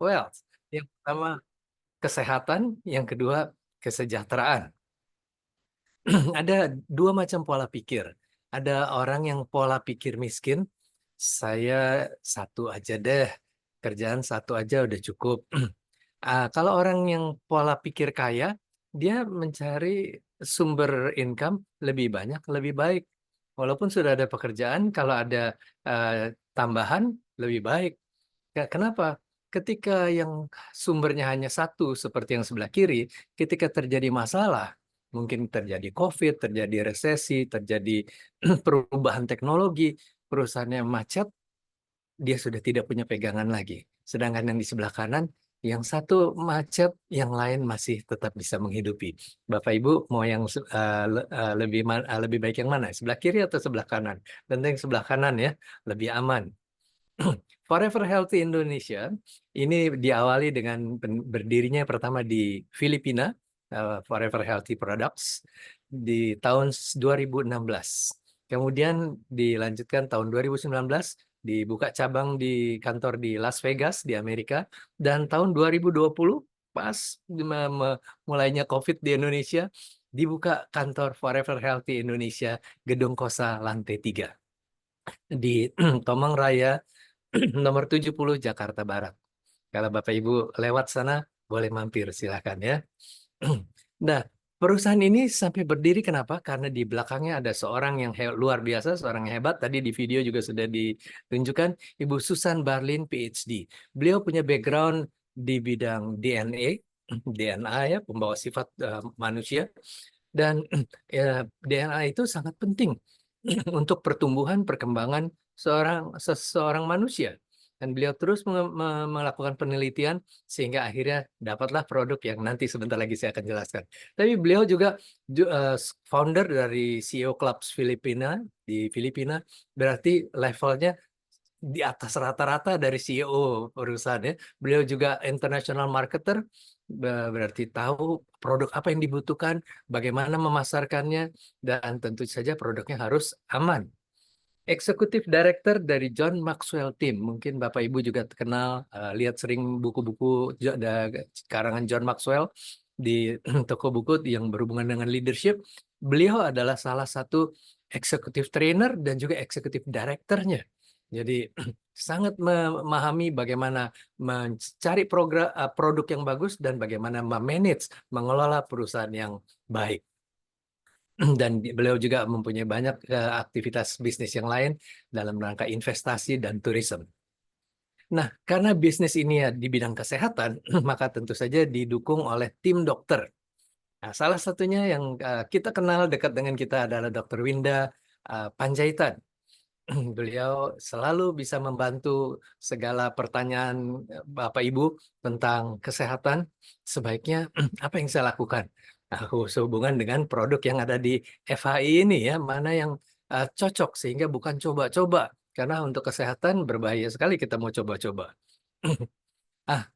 wealth. Yang pertama kesehatan, yang kedua kesejahteraan. Ada dua macam pola pikir. Ada orang yang pola pikir miskin, saya satu aja deh, kerjaan satu aja udah cukup. Kalau orang yang pola pikir kaya, dia mencari sumber income lebih banyak, lebih baik. Walaupun sudah ada pekerjaan, kalau ada tambahan, lebih baik. Kenapa? Ketika yang sumbernya hanya satu, seperti yang sebelah kiri, ketika terjadi masalah, mungkin terjadi COVID, terjadi resesi, terjadi perubahan teknologi, perusahaannya macet, dia sudah tidak punya pegangan lagi. Sedangkan yang di sebelah kanan, yang satu macet, yang lain masih tetap bisa menghidupi. Bapak Ibu mau yang lebih baik yang mana? Sebelah kiri atau sebelah kanan? Tentu yang sebelah kanan ya, lebih aman. Forever Healthy Indonesia ini diawali dengan berdirinya pertama di Filipina, Forever Healthy Products di tahun 2016. Kemudian dilanjutkan tahun 2019, dibuka cabang di kantor di Las Vegas di Amerika, dan tahun 2020 pas mulainya COVID di Indonesia, dibuka kantor Forever Healthy Indonesia Gedung Kosa lantai 3 di Tomang Raya nomor 70 Jakarta Barat. Kalau Bapak Ibu lewat sana, boleh mampir, silakan ya. Nah, perusahaan ini sampai berdiri kenapa? Karena di belakangnya ada seorang yang luar biasa, seorang yang hebat. Tadi di video juga sudah ditunjukkan, Ibu Susan Barlin, PhD. Beliau punya background di bidang DNA, DNA ya, pembawa sifat manusia. Dan DNA itu sangat penting untuk pertumbuhan, perkembangan seseorang manusia. Dan beliau terus melakukan penelitian sehingga akhirnya dapatlah produk yang nanti sebentar lagi saya akan jelaskan. Tapi beliau juga founder dari CEO Clubs Filipina di Filipina, berarti levelnya di atas rata-rata dari CEO perusahaan ya. Beliau juga international marketer, berarti tahu produk apa yang dibutuhkan, bagaimana memasarkannya, dan tentu saja produknya harus aman. Eksekutif Director dari John Maxwell Team. Mungkin Bapak Ibu juga kenal, lihat sering buku-buku karangan John Maxwell di toko buku yang berhubungan dengan leadership. Beliau adalah salah satu eksekutif trainer dan juga eksekutif directornya. Jadi sangat memahami bagaimana mencari produk yang bagus dan bagaimana memanage, mengelola perusahaan yang baik. Dan beliau juga mempunyai banyak aktivitas bisnis yang lain dalam rangka investasi dan tourism. Nah, karena bisnis ini ya di bidang kesehatan, maka tentu saja didukung oleh tim dokter. Nah, salah satunya yang kita kenal dekat dengan kita adalah Dr. Winda Panjaitan. Beliau selalu bisa membantu segala pertanyaan Bapak Ibu tentang kesehatan. Sebaiknya apa yang saya lakukan? Nah, sehubungan dengan produk yang ada di FHI ini ya, mana yang cocok sehingga bukan coba-coba. Karena untuk kesehatan berbahaya sekali kita mau coba-coba. Ah,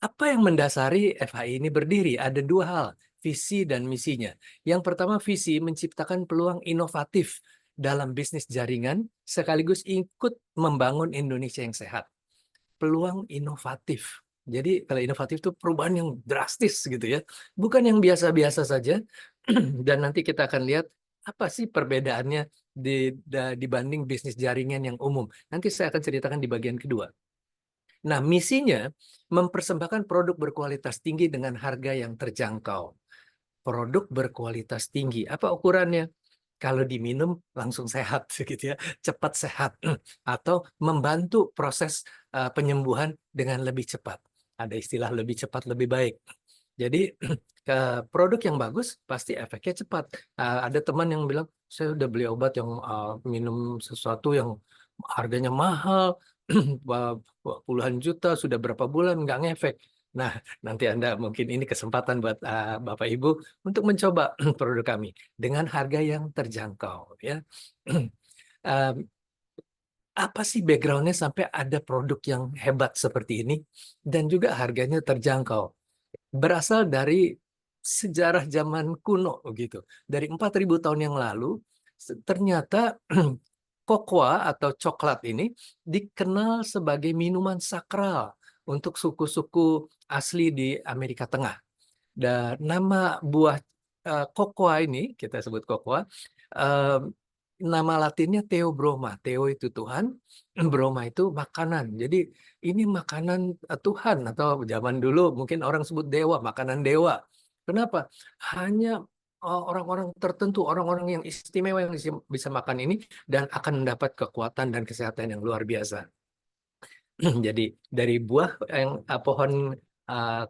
apa yang mendasari FHI ini berdiri? Ada dua hal, visi dan misinya. Yang pertama, visi menciptakan peluang inovatif dalam bisnis jaringan, sekaligus ikut membangun Indonesia yang sehat. Peluang inovatif. Jadi kalau inovatif itu perubahan yang drastis gitu ya. Bukan yang biasa-biasa saja. Dan nanti kita akan lihat apa sih perbedaannya dibanding bisnis jaringan yang umum. Nanti saya akan ceritakan di bagian kedua. Nah, misinya mempersembahkan produk berkualitas tinggi dengan harga yang terjangkau. Produk berkualitas tinggi. Apa ukurannya? Kalau diminum langsung sehat gitu ya, cepat sehat atau membantu proses penyembuhan dengan lebih cepat. Ada istilah lebih cepat lebih baik. Jadi produk yang bagus pasti efeknya cepat. Ada teman yang bilang, saya udah beli obat yang minum sesuatu yang harganya mahal, puluhan juta, sudah berapa bulan nggak ngefek. Nah, nanti Anda mungkin ini kesempatan buat Bapak Ibu untuk mencoba produk kami dengan harga yang terjangkau. Ya, apa sih backgroundnya sampai ada produk yang hebat seperti ini dan juga harganya terjangkau? Berasal dari sejarah zaman kuno gitu. Dari 4.000 tahun yang lalu, ternyata kokoa atau coklat ini dikenal sebagai minuman sakral. untuk suku-suku asli di Amerika Tengah. Dan nama buah kokoa ini, kita sebut kokoa, eh, nama latinnya Theobroma. Theo itu Tuhan, broma itu makanan. Jadi ini makanan Tuhan, atau zaman dulu mungkin orang sebut dewa, makanan dewa. Kenapa? Hanya orang-orang tertentu, orang-orang yang istimewa yang bisa makan ini dan akan mendapat kekuatan dan kesehatan yang luar biasa. Jadi dari buah yang pohon uh,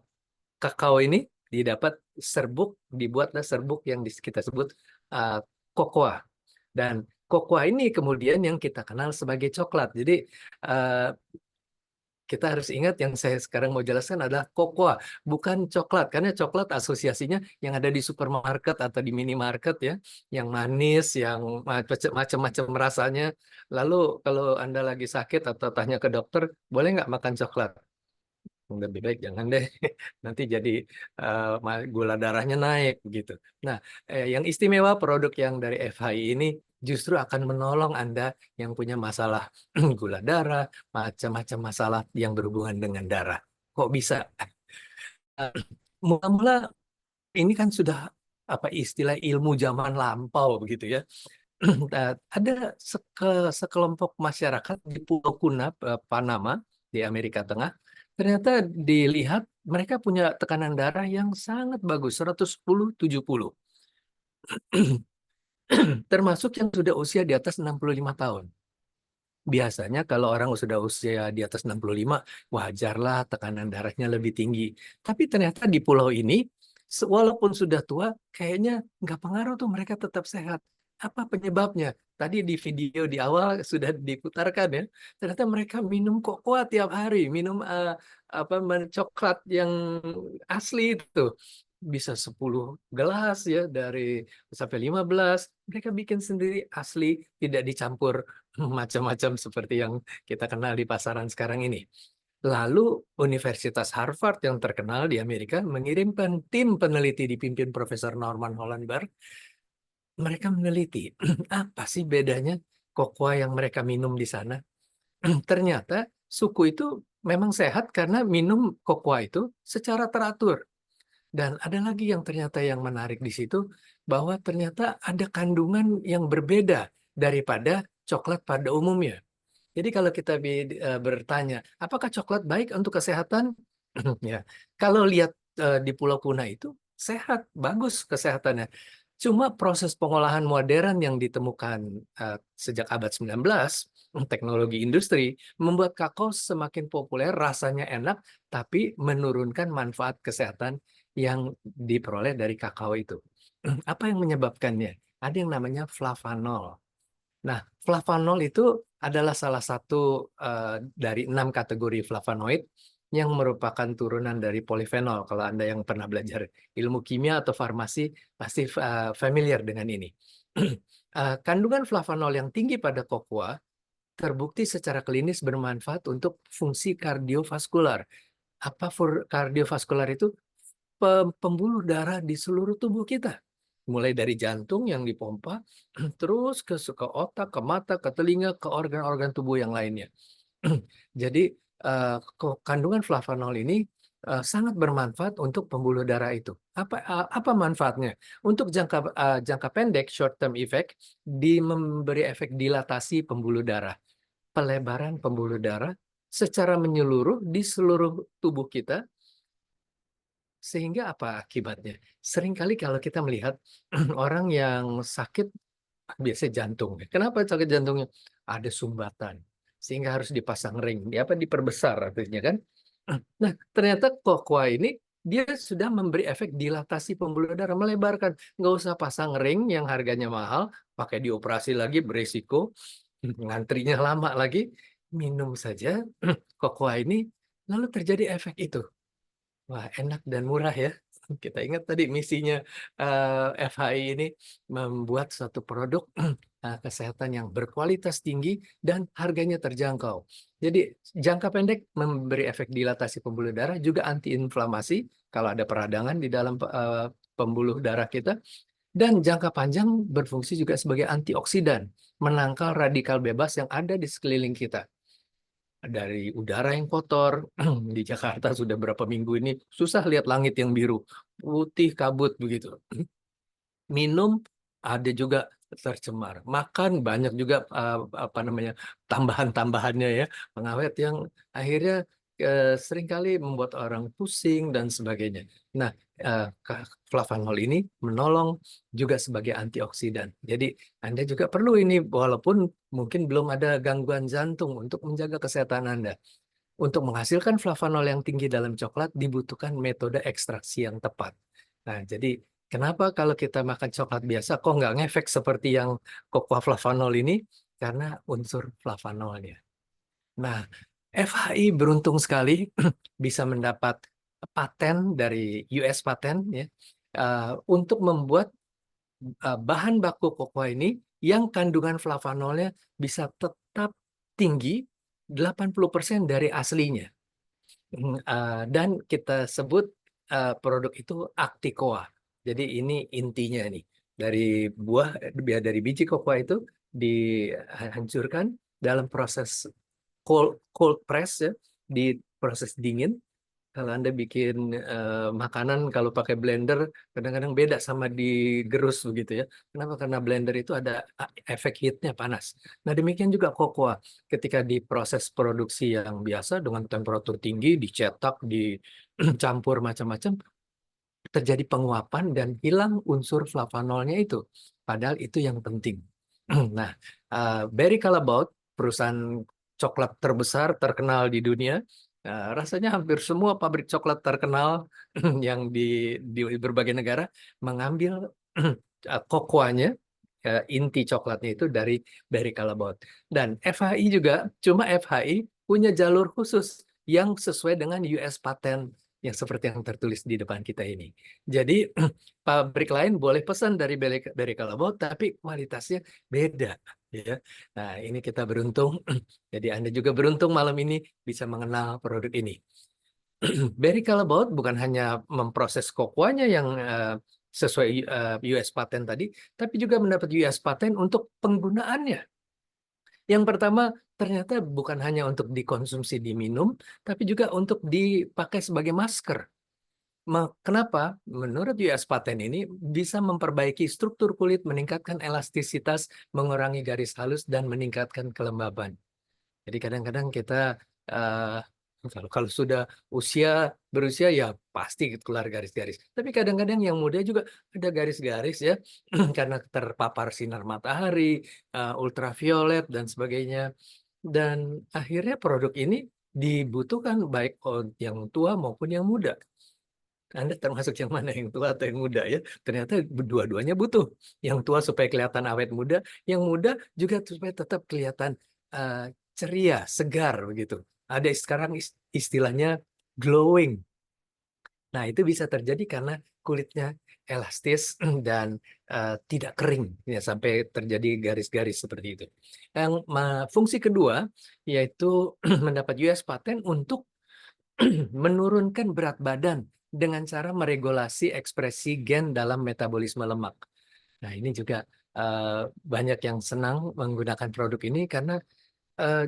kakao ini didapat serbuk, dibuatlah serbuk yang kita sebut uh, kokoa. Dan kokoa ini kemudian yang kita kenal sebagai coklat. Jadi uh, kita harus ingat yang saya sekarang mau jelaskan adalah kokoa, bukan coklat. Karena coklat asosiasinya yang ada di supermarket atau di minimarket ya, yang manis, yang macam-macam rasanya. Lalu kalau Anda lagi sakit atau tanya ke dokter, boleh nggak makan coklat? Lebih baik jangan deh, nanti jadi gula darahnya naik gitu. Nah, yang istimewa produk yang dari FHI ini justru akan menolong Anda yang punya masalah gula darah, macam-macam masalah yang berhubungan dengan darah. Kok bisa? Eh, Mula-mula ini kan sudah apa istilah ilmu zaman lampau begitu ya. Ada sekelompok masyarakat di Pulau Kuna, Panama, di Amerika Tengah. Ternyata dilihat mereka punya tekanan darah yang sangat bagus, 110/70. Termasuk yang sudah usia di atas 65 tahun. Biasanya kalau orang sudah usia di atas 65, wajarlah tekanan darahnya lebih tinggi. Tapi ternyata di pulau ini, walaupun sudah tua, kayaknya nggak pengaruh tuh mereka tetap sehat. Apa penyebabnya? Tadi di video di awal sudah diputarkan ya. Ternyata mereka minum kokoa tiap hari, minum apa coklat yang asli itu. Bisa 10 gelas ya, dari sampai 15. Mereka bikin sendiri asli, tidak dicampur macam-macam seperti yang kita kenal di pasaran sekarang ini. Lalu Universitas Harvard yang terkenal di Amerika mengirimkan tim peneliti dipimpin Profesor Norman Hollenberg. Mereka meneliti apa sih bedanya kokoa yang mereka minum di sana. Ternyata suku itu memang sehat karena minum kokoa itu secara teratur. Dan ada lagi yang ternyata yang menarik di situ, bahwa ternyata ada kandungan yang berbeda daripada coklat pada umumnya. Jadi kalau kita bertanya, apakah coklat baik untuk kesehatan? Ya, kalau lihat di Pulau Kuna itu sehat, bagus kesehatannya. Cuma proses pengolahan modern yang ditemukan sejak abad 19, teknologi industri, membuat kakao semakin populer, rasanya enak, tapi menurunkan manfaat kesehatan yang diperoleh dari kakao itu. Apa yang menyebabkannya? Ada yang namanya flavanol. Nah, flavanol itu adalah salah satu dari 6 kategori flavonoid yang merupakan turunan dari polifenol. Kalau Anda yang pernah belajar ilmu kimia atau farmasi, pasti familiar dengan ini. Kandungan flavanol yang tinggi pada kokoa terbukti secara klinis bermanfaat untuk fungsi kardiovaskular. Apa kardiovaskular itu? Pembuluh darah di seluruh tubuh kita. Mulai dari jantung yang dipompa, terus ke otak, ke mata, ke telinga, ke organ-organ tubuh yang lainnya. Jadi kandungan flavanol ini sangat bermanfaat untuk pembuluh darah itu. Apa manfaatnya? Untuk jangka pendek, short term effect, memberi efek dilatasi pembuluh darah, pelebaran pembuluh darah secara menyeluruh di seluruh tubuh kita. Sehingga apa akibatnya? Seringkali kalau kita melihat orang yang sakit, biasanya jantung. Kenapa sakit jantungnya? Ada sumbatan, sehingga harus dipasang ring. Apa diperbesar artinya kan? Nah, ternyata kokoa ini dia sudah memberi efek dilatasi pembuluh darah, melebarkan. Nggak usah pasang ring yang harganya mahal, pakai dioperasi lagi beresiko, ngantrinya lama lagi. Minum saja kokoa ini, lalu terjadi efek itu. Wah, enak dan murah ya. Kita ingat tadi misinya FHI ini membuat suatu produk kesehatan yang berkualitas tinggi dan harganya terjangkau. Jadi jangka pendek memberi efek dilatasi pembuluh darah, juga antiinflamasi kalau ada peradangan di dalam pembuluh darah kita. Dan jangka panjang berfungsi juga sebagai antioksidan, menangkal radikal bebas yang ada di sekeliling kita. dari udara yang kotor. Di Jakarta sudah berapa minggu ini susah lihat langit yang biru, putih kabut begitu. Minum ada juga tercemar. Makan banyak juga apa namanya tambahan-tambahannya ya, pengawet yang akhirnya seringkali membuat orang pusing dan sebagainya. Nah, flavanol ini menolong juga sebagai antioksidan. Jadi Anda juga perlu ini walaupun mungkin belum ada gangguan jantung untuk menjaga kesehatan Anda. Untuk menghasilkan flavanol yang tinggi dalam coklat dibutuhkan metode ekstraksi yang tepat. Nah, jadi kenapa kalau kita makan coklat biasa kok nggak ngefek seperti yang cocoa flavanol ini? Karena unsur flavanolnya. Nah, FHI beruntung sekali bisa mendapat paten dari US paten ya, untuk membuat bahan baku cocoa ini yang kandungan flavanolnya bisa tetap tinggi 80% dari aslinya. Dan kita sebut produk itu Acticoa. Jadi ini intinya nih dari buah, dari biji kokoa itu dihancurkan dalam proses cold press ya, di proses dingin. Kalau Anda bikin makanan kalau pakai blender kadang-kadang beda sama digerus begitu ya. Kenapa? Karena blender itu ada efek heatnya panas. Nah demikian juga kokoa. Ketika diproses produksi yang biasa dengan temperatur tinggi, dicetak, dicampur macam-macam, terjadi penguapan dan hilang unsur flavanolnya itu. Padahal itu yang penting. Nah, Barry Callebaut, perusahaan coklat terbesar terkenal di dunia, rasanya hampir semua pabrik coklat terkenal yang di berbagai negara mengambil kokoanya, inti coklatnya itu dari Barry Callebaut. Dan FHI juga, cuma FHI punya jalur khusus yang sesuai dengan US patent yang seperti yang tertulis di depan kita ini. Jadi pabrik lain boleh pesan dari Barry Callebaut, tapi kualitasnya beda. Ya, nah ini kita beruntung. Jadi Anda juga beruntung malam ini bisa mengenal produk ini. Barry Callebaut bukan hanya memproses kokoanya yang sesuai US patent tadi, tapi juga mendapat US patent untuk penggunaannya. Yang pertama, ternyata bukan hanya untuk dikonsumsi diminum, tapi juga untuk dipakai sebagai masker. Kenapa? Menurut US patent ini bisa memperbaiki struktur kulit, meningkatkan elastisitas, mengurangi garis halus, dan meningkatkan kelembaban. Jadi kadang-kadang kita uh, kalau sudah berusia ya pasti keluar garis-garis. Tapi kadang-kadang yang muda juga ada garis-garis ya karena terpapar sinar matahari, ultraviolet dan sebagainya. Dan akhirnya produk ini dibutuhkan baik yang tua maupun yang muda. Anda termasuk yang mana, yang tua atau yang muda ya? Ternyata dua-duanya butuh. Yang tua supaya kelihatan awet muda, yang muda juga supaya tetap kelihatan uh, ceria, segar begitu. Ada sekarang istilahnya glowing. Nah, itu bisa terjadi karena kulitnya elastis dan tidak kering ya sampai terjadi garis-garis seperti itu. Yang fungsi kedua yaitu mendapat US patent untuk menurunkan berat badan dengan cara meregulasi ekspresi gen dalam metabolisme lemak. Nah, ini juga banyak yang senang menggunakan produk ini karena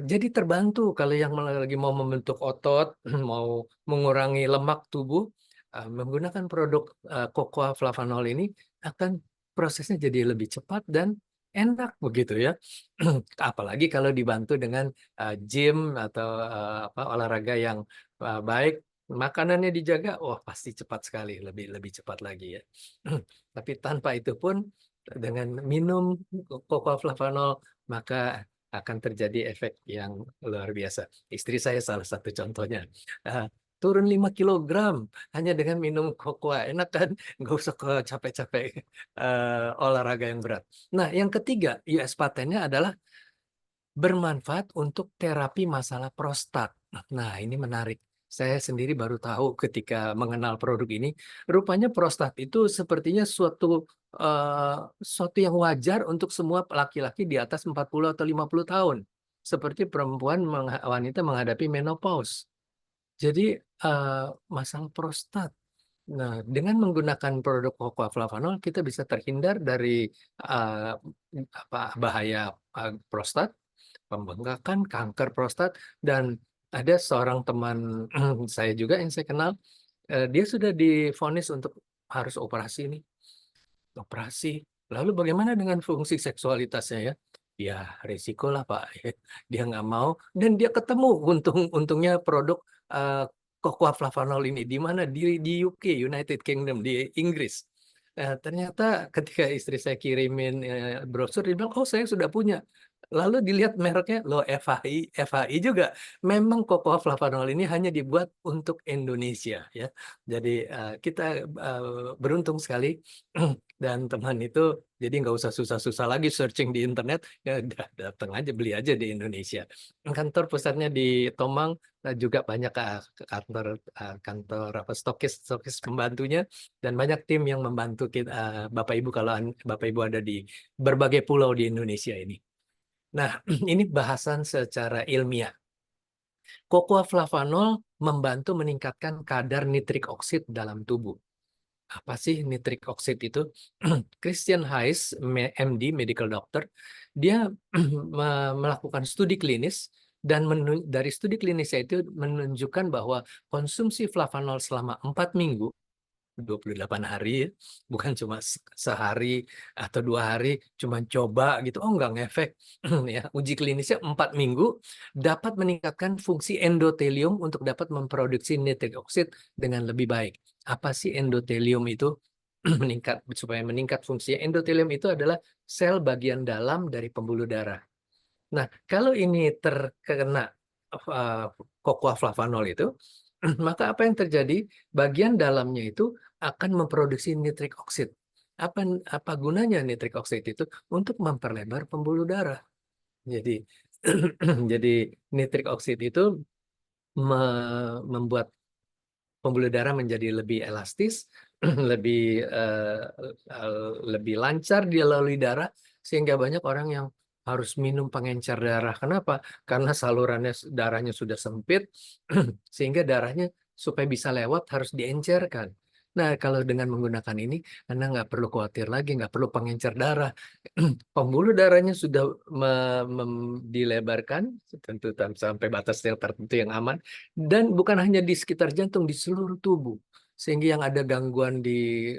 jadi terbantu kalau yang lagi mau membentuk otot, mau mengurangi lemak tubuh, menggunakan produk cocoa flavanol ini akan prosesnya jadi lebih cepat dan enak begitu ya. Apalagi kalau dibantu dengan gym atau apa olahraga yang baik, makanannya dijaga, wah pasti cepat sekali, lebih lebih cepat lagi ya. Tapi tanpa itu pun dengan minum cocoa flavanol maka akan terjadi efek yang luar biasa. Istri saya salah satu contohnya. Ah, turun 5 kilogram hanya dengan minum cocoa. Enak kan? Nggak usah capek-capek olahraga yang berat. Nah, yang ketiga, US patennya adalah bermanfaat untuk terapi masalah prostat. Nah, ini menarik. Saya sendiri baru tahu ketika mengenal produk ini. Rupanya prostat itu sepertinya eh, suatu yang wajar untuk semua laki-laki di atas 40 atau 50 tahun. Seperti perempuan wanita menghadapi menopause. Jadi eh, masalah prostat. Nah, dengan menggunakan produk Cocoa Flavanol kita bisa terhindar dari eh, bahaya prostat. pembengkakan, kanker prostat, dan ada seorang teman saya juga yang saya kenal, dia sudah divonis untuk harus operasi nih. Operasi. Lalu bagaimana dengan fungsi seksualitasnya ya? Ya resiko lah Pak. Dia nggak mau dan dia ketemu untungnya produk Cocoa Flavanol ini di mana di UK, United Kingdom, di Inggris. Ternyata ketika istri saya kirimin brosur, dia bilang, oh saya sudah punya. Lalu dilihat mereknya, loh FHI juga. Memang Cocoa Flavanol ini hanya dibuat untuk Indonesia ya. Jadi kita beruntung sekali dan teman itu jadi nggak usah susah-susah lagi searching di internet, ya udah datang aja beli aja di Indonesia. Kantor pusatnya di Tomang, juga banyak kantor kantor apa stokis pembantunya dan banyak tim yang membantu kita, Bapak Ibu kalau Bapak Ibu ada di berbagai pulau di Indonesia ini. Nah, ini bahasan secara ilmiah. Cocoa flavanol membantu meningkatkan kadar nitrik oksid dalam tubuh. Apa sih nitrik oksid itu? Christian Hayes, MD, medical doctor, dia melakukan studi klinis dan dari studi klinisnya itu menunjukkan bahwa konsumsi flavanol selama 4 minggu 28 hari, bukan cuma sehari atau 2 hari, cuma coba gitu, oh nggak ngefek. Ya, uji klinisnya 4 minggu dapat meningkatkan fungsi endotelium untuk dapat memproduksi nitrik oksid dengan lebih baik. Apa sih endotelium itu? Supaya meningkat fungsi endotelium itu adalah sel bagian dalam dari pembuluh darah. Nah, kalau ini terkena Cocoa flavanol itu, maka apa yang terjadi? Bagian dalamnya itu akan memproduksi nitrik oksid. Apa gunanya nitrik oksid itu? Untuk memperlebar pembuluh darah. Jadi jadi nitrik oksid itu membuat pembuluh darah menjadi lebih elastis, lebih lancar dia lalui darah, sehingga banyak orang yang harus minum pengencer darah. Kenapa? Karena salurannya darahnya sudah sempit, sehingga darahnya supaya bisa lewat harus diencerkan. Nah, kalau dengan menggunakan ini, Anda nggak perlu khawatir lagi, nggak perlu pengencer darah. Pembuluh darahnya sudah dilebarkan, tentu sampai batas tertentu yang aman, dan bukan hanya di sekitar jantung, di seluruh tubuh. Sehingga yang ada gangguan di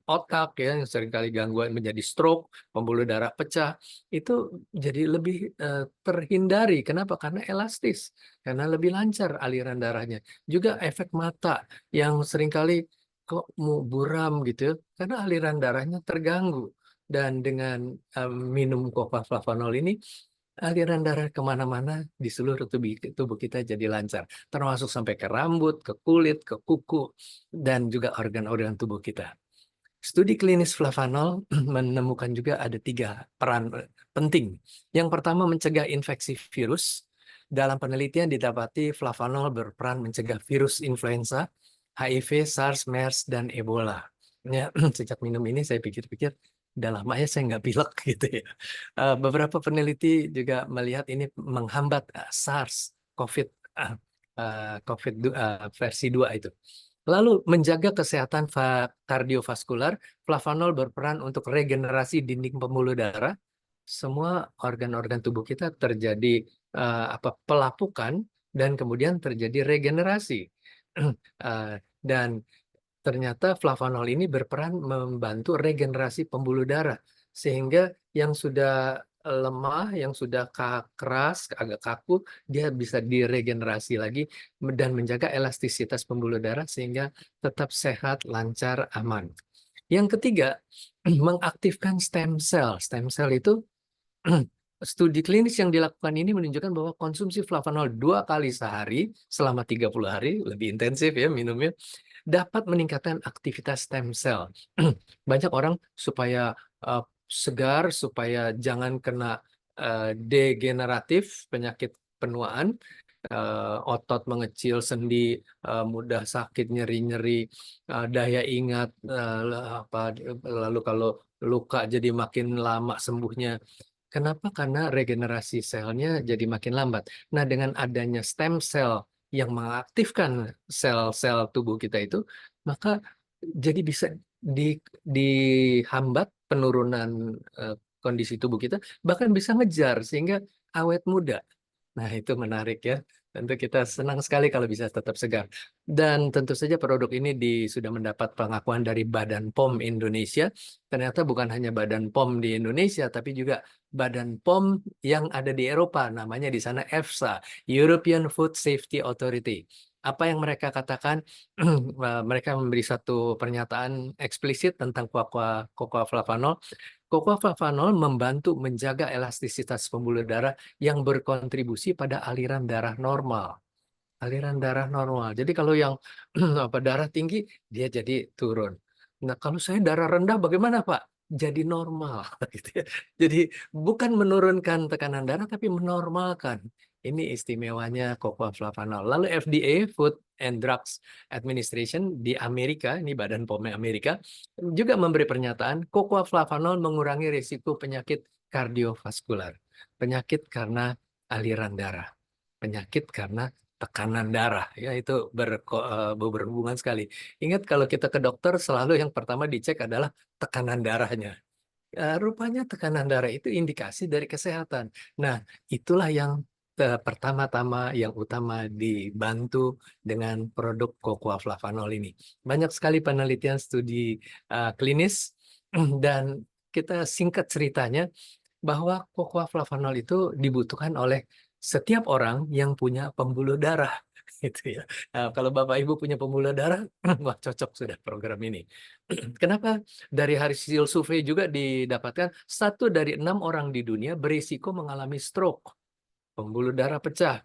otak, ya, yang seringkali gangguan menjadi stroke, pembuluh darah pecah, itu jadi lebih terhindari. Kenapa? Karena elastis, karena lebih lancar aliran darahnya. Juga efek mata yang seringkali kok mau buram gitu, ya, karena aliran darahnya terganggu. Dan dengan minum Coca Flavanol ini, aliran darah kemana-mana di seluruh tubuh kita jadi lancar, termasuk sampai ke rambut, ke kulit, ke kuku, dan juga organ-organ tubuh kita. Studi klinis flavanol menemukan juga ada 3 peran penting. Yang pertama, mencegah infeksi virus. Dalam penelitian didapati flavanol berperan mencegah virus influenza, HIV, SARS, MERS, dan Ebola. Ya, sejak minum ini saya pikir-pikir, udah lama ya saya nggak pilek gitu ya. Beberapa peneliti juga melihat ini menghambat SARS, COVID versi 2 itu. Lalu menjaga kesehatan kardiovaskular, flavanol berperan untuk regenerasi dinding pembuluh darah. Semua organ-organ tubuh kita terjadi pelapukan dan kemudian terjadi regenerasi. Dan ternyata flavanol ini berperan membantu regenerasi pembuluh darah sehingga yang sudah lemah, yang sudah keras, agak kaku, dia bisa diregenerasi lagi dan menjaga elastisitas pembuluh darah sehingga tetap sehat, lancar, aman. Yang ketiga, mengaktifkan stem cell. Stem cell itu studi klinis yang dilakukan ini menunjukkan bahwa konsumsi flavanol 2 kali sehari selama 30 hari, lebih intensif ya minumnya, dapat meningkatkan aktivitas stem cell. Banyak orang supaya segar, supaya jangan kena degeneratif, penyakit penuaan, otot mengecil, sendi mudah sakit, nyeri-nyeri, daya ingat, lalu kalau luka jadi makin lama sembuhnya. Kenapa? Karena regenerasi selnya jadi makin lambat. Nah, dengan adanya stem cell yang mengaktifkan sel-sel tubuh kita itu, maka jadi bisa dihambat penurunan kondisi tubuh kita, bahkan bisa ngejar sehingga awet muda. Nah, itu menarik ya. Tentu kita senang sekali kalau bisa tetap segar. Dan tentu saja produk ini sudah mendapat pengakuan dari Badan POM Indonesia. Ternyata bukan hanya Badan POM di Indonesia, tapi juga Badan POM yang ada di Eropa. Namanya di sana EFSA, European Food Safety Authority. Apa yang mereka katakan? Mereka memberi satu pernyataan eksplisit tentang cocoa flavanol. Cocoa flavanol membantu menjaga elastisitas pembuluh darah yang berkontribusi pada aliran darah normal. Aliran darah normal. Jadi kalau yang darah tinggi, dia jadi turun. Nah, kalau saya darah rendah bagaimana, Pak? Jadi normal. Gitu ya. Jadi bukan menurunkan tekanan darah, tapi menormalkan. Ini istimewanya cocoa flavanol. Lalu FDA, Food and Drugs Administration di Amerika, ini Badan POM Amerika, juga memberi pernyataan cocoa flavanol mengurangi risiko penyakit kardiovaskular, penyakit karena aliran darah, penyakit karena tekanan darah, ya itu berhubungan sekali. Ingat kalau kita ke dokter selalu yang pertama dicek adalah tekanan darahnya. Rupanya tekanan darah itu indikasi dari kesehatan. Nah, itulah yang pertama-tama yang utama dibantu dengan produk cocoa flavanol ini. Banyak sekali penelitian studi klinis dan kita singkat ceritanya bahwa cocoa flavanol itu dibutuhkan oleh setiap orang yang punya pembuluh darah. Gitu ya. Nah, kalau Bapak Ibu punya pembuluh darah, wah cocok sudah program ini. Kenapa? Dari hasil survei juga didapatkan 1 dari 6 orang di dunia berisiko mengalami stroke, pembuluh darah pecah.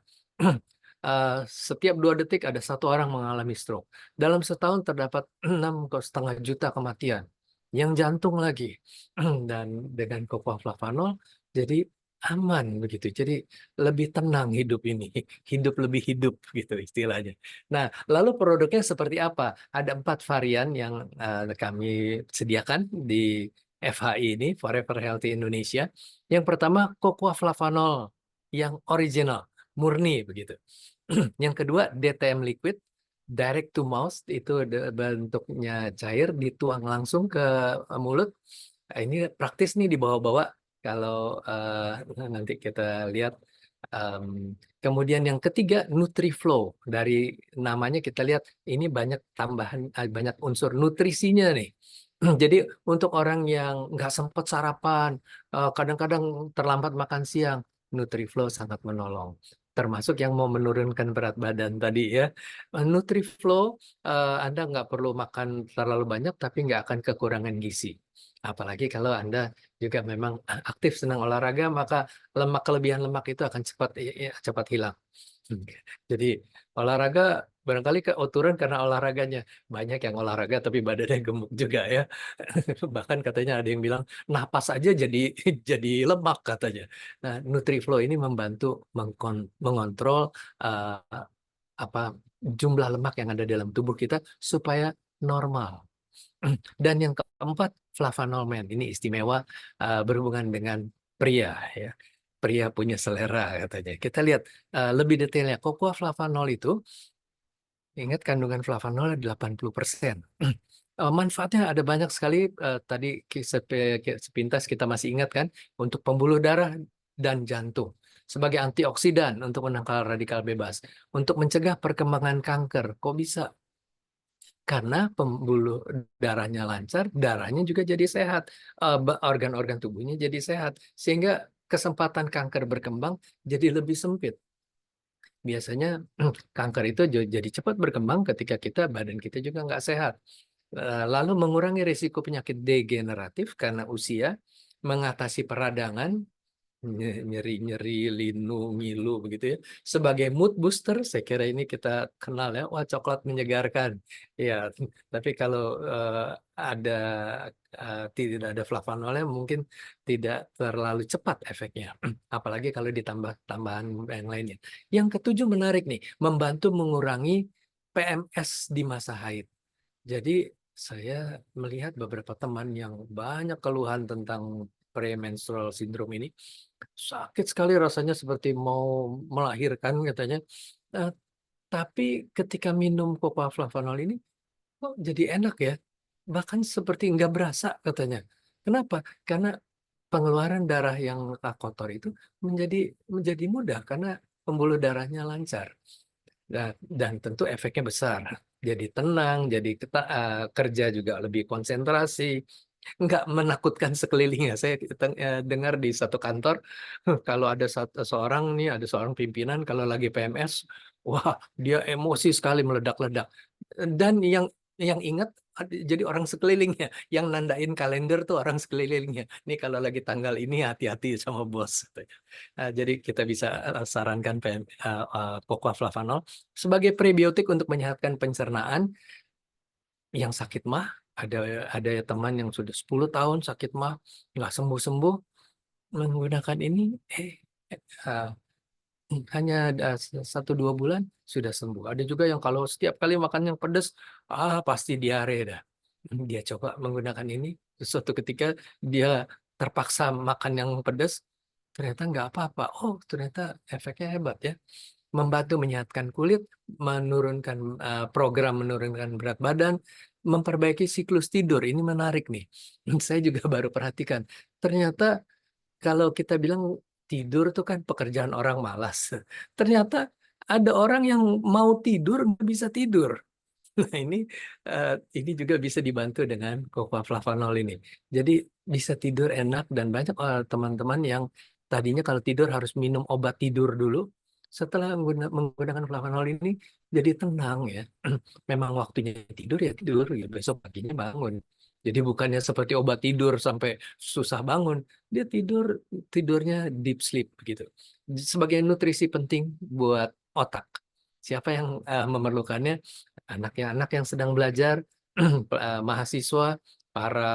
Setiap 2 detik ada 1 orang mengalami stroke. Dalam setahun terdapat 6,5 juta kematian. Yang jantung lagi. Dan dengan cocoa flavanol jadi aman begitu. Jadi lebih tenang hidup ini. Hidup lebih hidup gitu istilahnya. Nah, lalu produknya seperti apa? Ada 4 varian yang kami sediakan di FHI ini, Forever Healthy Indonesia. Yang pertama, cocoa flavanol yang original, murni begitu. Yang kedua, DTM liquid, direct to mouth, itu bentuknya cair, dituang langsung ke mulut. Ini praktis nih dibawa-bawa kalau nanti kita lihat. Kemudian yang ketiga, NutriFlow. Dari namanya kita lihat ini banyak tambahan, banyak unsur nutrisinya nih. Jadi untuk orang yang nggak sempat sarapan, kadang-kadang terlambat makan siang, NutriFlow sangat menolong. Termasuk yang mau menurunkan berat badan tadi ya. NutriFlow, Anda nggak perlu makan terlalu banyak, tapi nggak akan kekurangan gizi. Apalagi kalau Anda juga memang aktif senang olahraga, maka kelebihan lemak itu akan cepat hilang. Jadi olahraga barangkali turun karena olahraganya. Banyak yang olahraga tapi badannya gemuk juga ya. Bahkan katanya ada yang bilang napas aja jadi jadi lemak katanya. Nah, NutriFlow ini membantu mengontrol uh, apa jumlah lemak yang ada dalam tubuh kita supaya normal. Dan yang keempat, Flavanol Man. Ini istimewa berhubungan dengan pria ya. Pria punya selera katanya. Kita lihat lebih detailnya. Cocoa flavanol itu, ingat kandungan flavanol 80%. Manfaatnya ada banyak sekali. Tadi sepintas kita masih ingat kan, untuk pembuluh darah dan jantung. Sebagai antioksidan untuk menangkal radikal bebas. Untuk mencegah perkembangan kanker. Kok bisa? Karena pembuluh darahnya lancar, darahnya juga jadi sehat, organ-organ tubuhnya jadi sehat, sehingga kesempatan kanker berkembang jadi lebih sempit. Biasanya kanker itu jadi cepat berkembang ketika badan kita juga nggak sehat. Lalu mengurangi risiko penyakit degeneratif karena usia, mengatasi peradangan, nyeri-nyeri, linu, ngilu begitu ya. Sebagai mood booster, saya kira ini kita kenal ya, wah coklat menyegarkan. Ya, tapi kalau tidak ada flavanolnya mungkin tidak terlalu cepat efeknya. Apalagi kalau ditambah tambahan yang lainnya. Yang ketujuh menarik nih, membantu mengurangi PMS di masa haid. Jadi saya melihat beberapa teman yang banyak keluhan tentang premenstrual syndrome ini, sakit sekali rasanya seperti mau melahirkan katanya. Eh, tapi ketika minum cocoa flavanol ini, kok jadi enak ya? Bahkan seperti nggak berasa katanya. Kenapa? Karena pengeluaran darah yang kotor itu menjadi mudah karena pembuluh darahnya lancar. Dan tentu efeknya besar. Jadi tenang, jadi kerja juga lebih konsentrasi, nggak menakutkan sekelilingnya. Saya dengar di satu kantor, kalau ada seorang pimpinan kalau lagi PMS, wah dia emosi sekali meledak-ledak. Dan yang ingat jadi orang sekelilingnya, yang nandain kalender tuh orang sekelilingnya. Nih kalau lagi tanggal ini hati-hati sama bos. Jadi kita bisa sarankan Cocoa Flavanol sebagai prebiotik untuk menyehatkan pencernaan. Yang sakit mah, ada teman yang sudah 10 tahun sakit mah nggak sembuh-sembuh, menggunakan ini eh, hanya 1-2 bulan sudah sembuh. Ada juga yang kalau setiap kali makan yang pedas, pasti diare dah. Dia coba menggunakan ini, suatu ketika dia terpaksa makan yang pedas, ternyata nggak apa-apa. Oh, ternyata efeknya hebat ya. Membantu menyehatkan kulit, menurunkan program menurunkan berat badan, memperbaiki siklus tidur. Ini menarik nih. Saya juga baru perhatikan. Ternyata kalau kita bilang tidur itu kan pekerjaan orang malas. Ternyata ada orang yang mau tidur nggak bisa tidur. Nah, ini juga bisa dibantu dengan Cocoa Flavanol ini. Jadi bisa tidur enak dan banyak teman-teman yang tadinya kalau tidur harus minum obat tidur dulu. Setelah menggunakan flavanol ini jadi tenang ya. Memang waktunya tidur ya tidur, ya besok paginya bangun. Jadi bukannya seperti obat tidur sampai susah bangun, dia tidurnya deep sleep begitu. Sebagai nutrisi penting buat otak. Siapa yang memerlukannya? Anak yang sedang belajar, mahasiswa, para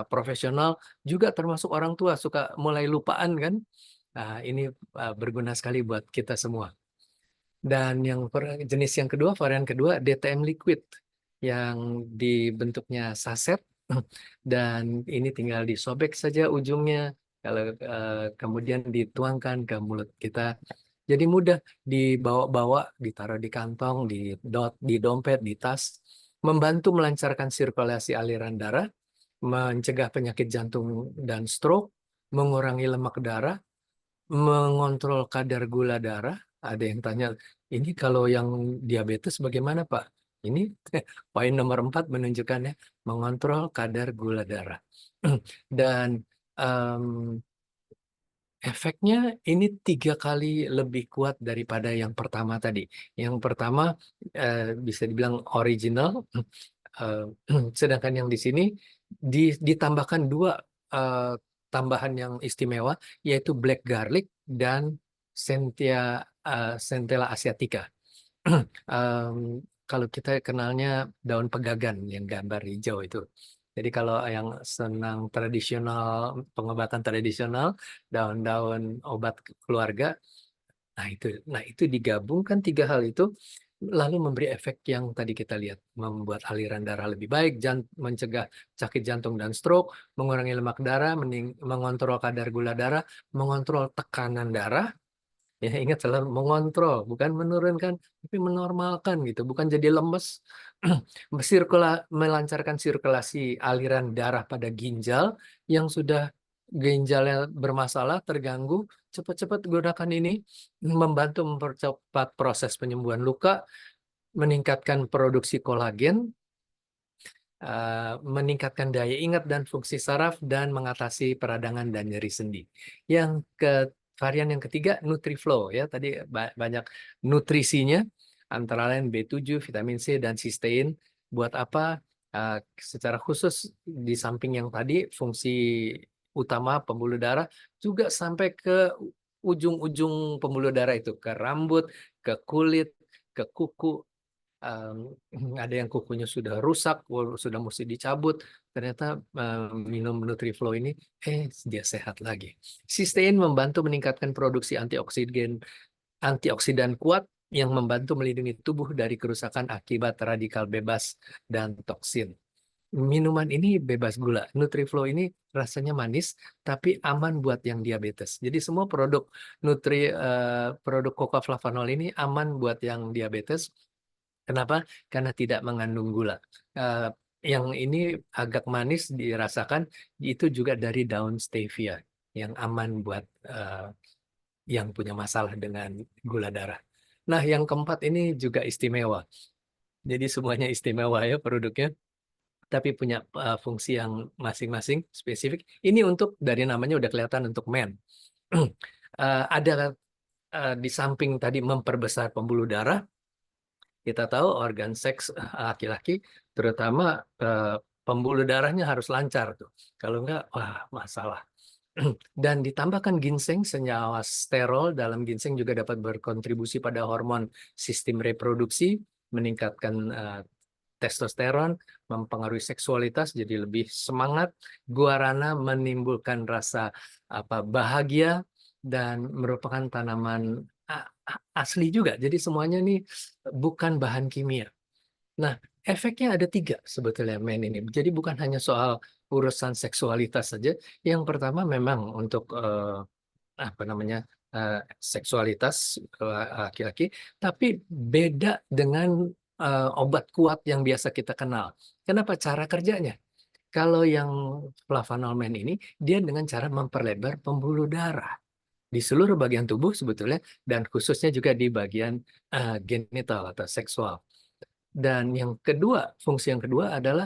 profesional, juga termasuk orang tua suka mulai lupaan kan? Nah, ini berguna sekali buat kita semua. Dan jenis yang kedua, varian kedua, DTM liquid yang dibentuknya saset dan ini tinggal disobek saja ujungnya, kalau kemudian dituangkan ke mulut kita. Jadi mudah dibawa-bawa, ditaruh di kantong, di dompet, di tas, membantu melancarkan sirkulasi aliran darah, mencegah penyakit jantung dan stroke, mengurangi lemak darah, mengontrol kadar gula darah. Ada yang tanya, ini kalau yang diabetes bagaimana Pak? Ini poin nomor 4 menunjukkannya mengontrol kadar gula darah. Dan em, efeknya ini 3 kali lebih kuat daripada yang pertama tadi. Yang pertama bisa dibilang original, eh, sedangkan yang di sini ditambahkan 2 eh, tambahan yang istimewa, yaitu black garlic dan Centella asiatica. Em, Kalau kita kenalnya daun pegagan yang gambar hijau itu. Jadi kalau yang senang tradisional, pengobatan tradisional, daun-daun obat keluarga, nah itu digabungkan 3 hal itu, lalu memberi efek yang tadi kita lihat, membuat aliran darah lebih baik, mencegah sakit jantung dan stroke, mengurangi lemak darah, mengontrol kadar gula darah, mengontrol tekanan darah. Ya, ingat selalu mengontrol, bukan menurunkan, tapi menormalkan gitu, bukan jadi lemes. Melancarkan sirkulasi aliran darah pada ginjal yang sudah ginjalnya bermasalah, terganggu, cepat-cepat gunakan ini, membantu mempercepat proses penyembuhan luka, meningkatkan produksi kolagen, meningkatkan daya ingat dan fungsi saraf, dan mengatasi peradangan dan nyeri sendi. Varian yang ketiga, NutriFlow ya. Tadi banyak nutrisinya, antara lain B7, vitamin C, dan sistein. Buat apa? Secara khusus di samping yang tadi fungsi utama pembuluh darah, juga sampai ke ujung-ujung pembuluh darah itu, ke rambut, ke kulit, ke kuku. Ada yang kukunya sudah rusak, sudah mesti dicabut, ternyata minum NutriFlow ini, dia sehat lagi. Sistein membantu meningkatkan produksi antioksidan kuat yang membantu melindungi tubuh dari kerusakan akibat radikal bebas dan toksin. Minuman ini bebas gula. NutriFlow ini rasanya manis, tapi aman buat yang diabetes. Jadi semua produk Cocoa Flavanol ini aman buat yang diabetes. Kenapa? Karena tidak mengandung gula. Yang ini agak manis dirasakan, itu juga dari daun stevia. yang aman buat yang punya masalah dengan gula darah. Nah, yang keempat ini juga istimewa. Jadi semuanya istimewa ya produknya, tapi punya fungsi yang masing-masing spesifik. Ini untuk dari namanya udah kelihatan untuk men. Ada di samping tadi memperbesar pembuluh darah, kita tahu organ seks laki-laki, terutama pembuluh darahnya harus lancar tuh. Kalau enggak, wah masalah. Dan ditambahkan ginseng, senyawa sterol dalam ginseng juga dapat berkontribusi pada hormon sistem reproduksi, meningkatkan testosteron, mempengaruhi seksualitas jadi lebih semangat. Guarana menimbulkan rasa bahagia dan merupakan tanaman asli juga. Jadi semuanya ini bukan bahan kimia. Nah, efeknya ada tiga sebetulnya men ini. Jadi bukan hanya soal urusan seksualitas saja. Yang pertama memang untuk seksualitas laki-laki, tapi beda dengan obat kuat yang biasa kita kenal. Kenapa? Cara kerjanya. Kalau yang flavanomen ini, dia dengan cara memperlebar pembuluh darah di seluruh bagian tubuh sebetulnya, dan khususnya juga di bagian genital atau seksual. Dan yang kedua, fungsi yang kedua adalah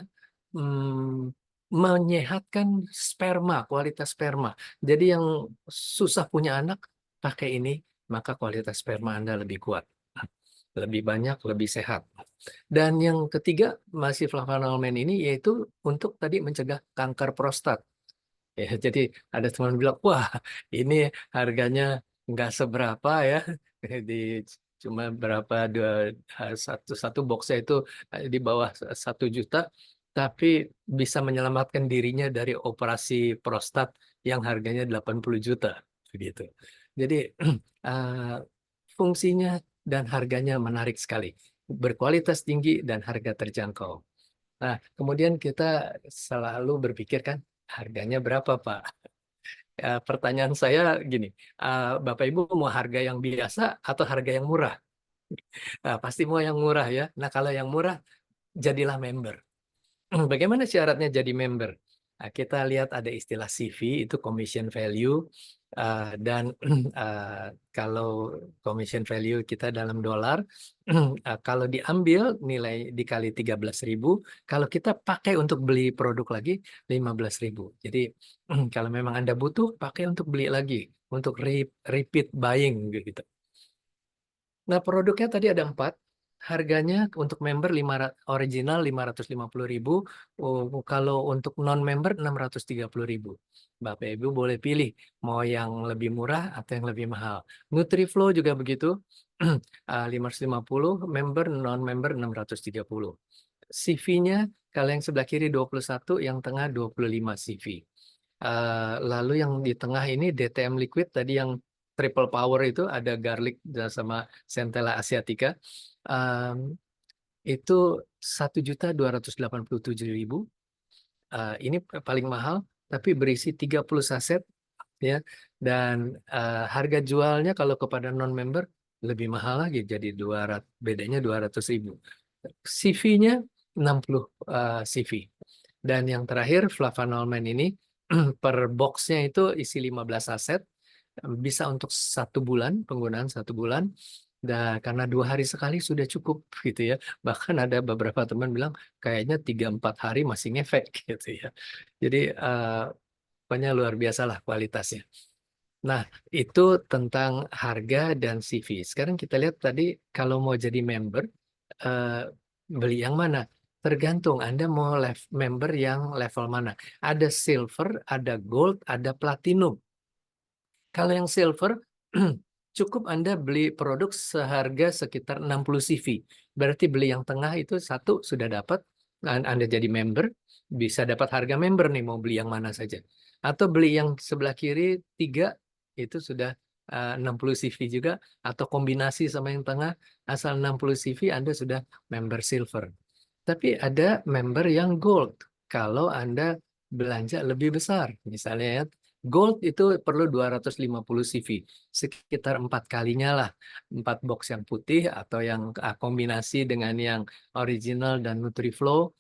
menyehatkan sperma, kualitas sperma. Jadi yang susah punya anak, pakai ini, maka kualitas sperma Anda lebih kuat. Lebih banyak, lebih sehat. Dan yang ketiga, masih flavanomen ini, yaitu untuk tadi mencegah kanker prostat. Ya, jadi ada teman bilang, wah ini harganya nggak seberapa ya, di cuma berapa satu boxnya itu di bawah 1 juta, tapi bisa menyelamatkan dirinya dari operasi prostat yang harganya 80 juta, begitu. Jadi fungsinya dan harganya menarik sekali, berkualitas tinggi dan harga terjangkau. Nah, kemudian kita selalu berpikir kan, harganya berapa, Pak? Pertanyaan saya gini, Bapak Ibu mau harga yang biasa atau harga yang murah? Pasti mau yang murah ya. Nah, kalau yang murah, jadilah member. Bagaimana syaratnya jadi member? Nah, kita lihat ada istilah CV, itu commission value. Dan kalau commission value kita dalam dolar, kalau diambil nilai dikali 13.000, kalau kita pakai untuk beli produk lagi 15.000. Jadi kalau memang Anda butuh, pakai untuk beli lagi, untuk repeat buying gitu. Nah, produknya tadi ada 4. Harganya untuk member original 550.000. Kalau untuk non-member 630.000. Bapak Ibu boleh pilih mau yang lebih murah atau yang lebih mahal. Nutriflow juga begitu. 550, member, non-member 630. CV-nya kalau yang sebelah kiri 21, yang tengah 25 CV. Lalu yang di tengah ini DTM liquid tadi yang triple power itu ada garlic dan sama centella asiatica. Itu 1.287.000. Ini paling mahal, tapi berisi 30 saset ya. Dan harga jualnya kalau kepada non-member lebih mahal lagi, jadi 200, bedanya 200.000. CV-nya 60 CV. Dan yang terakhir flavanomen ini per boxnya itu isi 15 saset, bisa untuk 1 bulan, penggunaan 1 bulan. Dan karena 2 hari sekali sudah cukup gitu ya. Bahkan ada beberapa teman bilang kayaknya 3-4 hari masih ngefek gitu ya. Jadi pokoknya luar biasa lah kualitasnya. Nah, itu tentang harga dan CV. Sekarang kita lihat tadi kalau mau jadi member, beli yang mana? Tergantung Anda mau member yang level mana. Ada silver, ada gold, ada platinum. Kalau yang silver, cukup Anda beli produk seharga sekitar 60 CV. Berarti beli yang tengah itu satu sudah dapat, Anda jadi member, bisa dapat harga member nih, mau beli yang mana saja. Atau beli yang sebelah kiri 3, itu sudah 60 CV juga, atau kombinasi sama yang tengah, asal 60 CV Anda sudah member silver. Tapi ada member yang gold. Kalau Anda belanja lebih besar, misalnya ya, gold itu perlu 250 CV, sekitar 4 kalinya lah, 4 box yang putih atau yang kombinasi dengan yang original dan Nutriflow.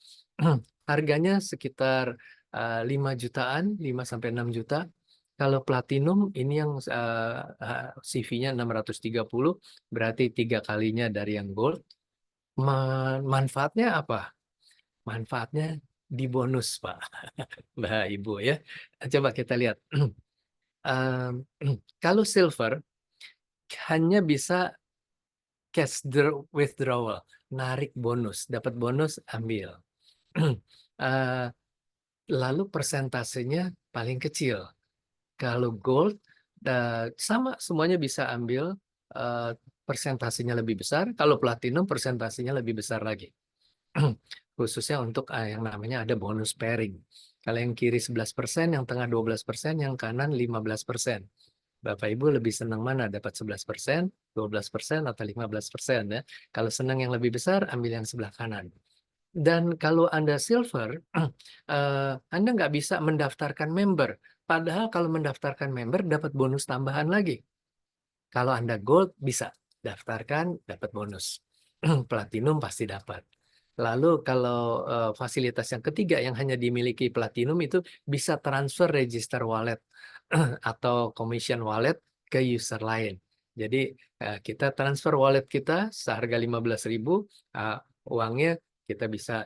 Harganya sekitar 5 jutaan, 5 sampai 6 juta. Kalau platinum ini yang CV-nya 630, berarti 3 kalinya dari yang gold. Manfaatnya apa? Manfaatnya di bonus, Pak. Mbak Ibu ya. Coba kita lihat. Kalau silver hanya bisa cash withdrawal, narik bonus, dapat bonus ambil. Eh, Lalu persentasenya paling kecil. Kalau gold sama semuanya bisa ambil, eh, persentasenya lebih besar. Kalau platinum persentasenya lebih besar lagi. Khususnya untuk yang namanya ada bonus pairing. Kalau yang kiri 11%, yang tengah 12%, yang kanan 15%. Bapak Ibu lebih senang mana? Dapat 11%, 12%, atau 15% ya. Kalau senang yang lebih besar, ambil yang sebelah kanan. Dan kalau Anda silver, Anda nggak bisa mendaftarkan member. Padahal kalau mendaftarkan member dapat bonus tambahan lagi. Kalau Anda gold bisa daftarkan, dapat bonus. Platinum pasti dapat. Lalu kalau fasilitas yang ketiga yang hanya dimiliki platinum itu bisa transfer register wallet atau commission wallet ke user lain. Jadi kita transfer wallet kita seharga 15.000, uangnya kita bisa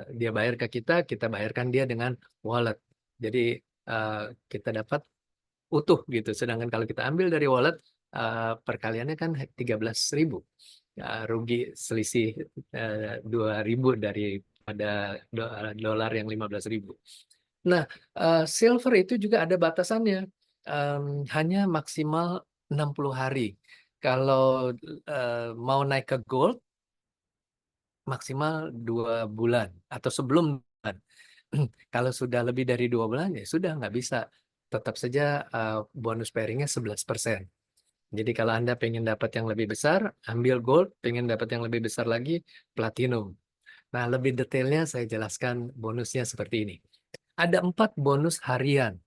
dia bayar ke kita bayarkan dia dengan wallet. Jadi kita dapat utuh gitu. Sedangkan kalau kita ambil dari wallet, perkaliannya kan 13.000. Rugi selisih 2.000 daripada dolar yang 15.000. Nah, silver itu juga ada batasannya. Hanya maksimal 60 hari. Kalau mau naik ke gold, maksimal 2 bulan atau sebelum bulan. Kalau sudah lebih dari 2 bulan, ya sudah nggak bisa. Tetap saja bonus pairingnya 11%. Jadi kalau Anda pengen dapat yang lebih besar, ambil gold, pengen dapat yang lebih besar lagi, platinum. Nah, lebih detailnya saya jelaskan bonusnya seperti ini. Ada 4 bonus harian.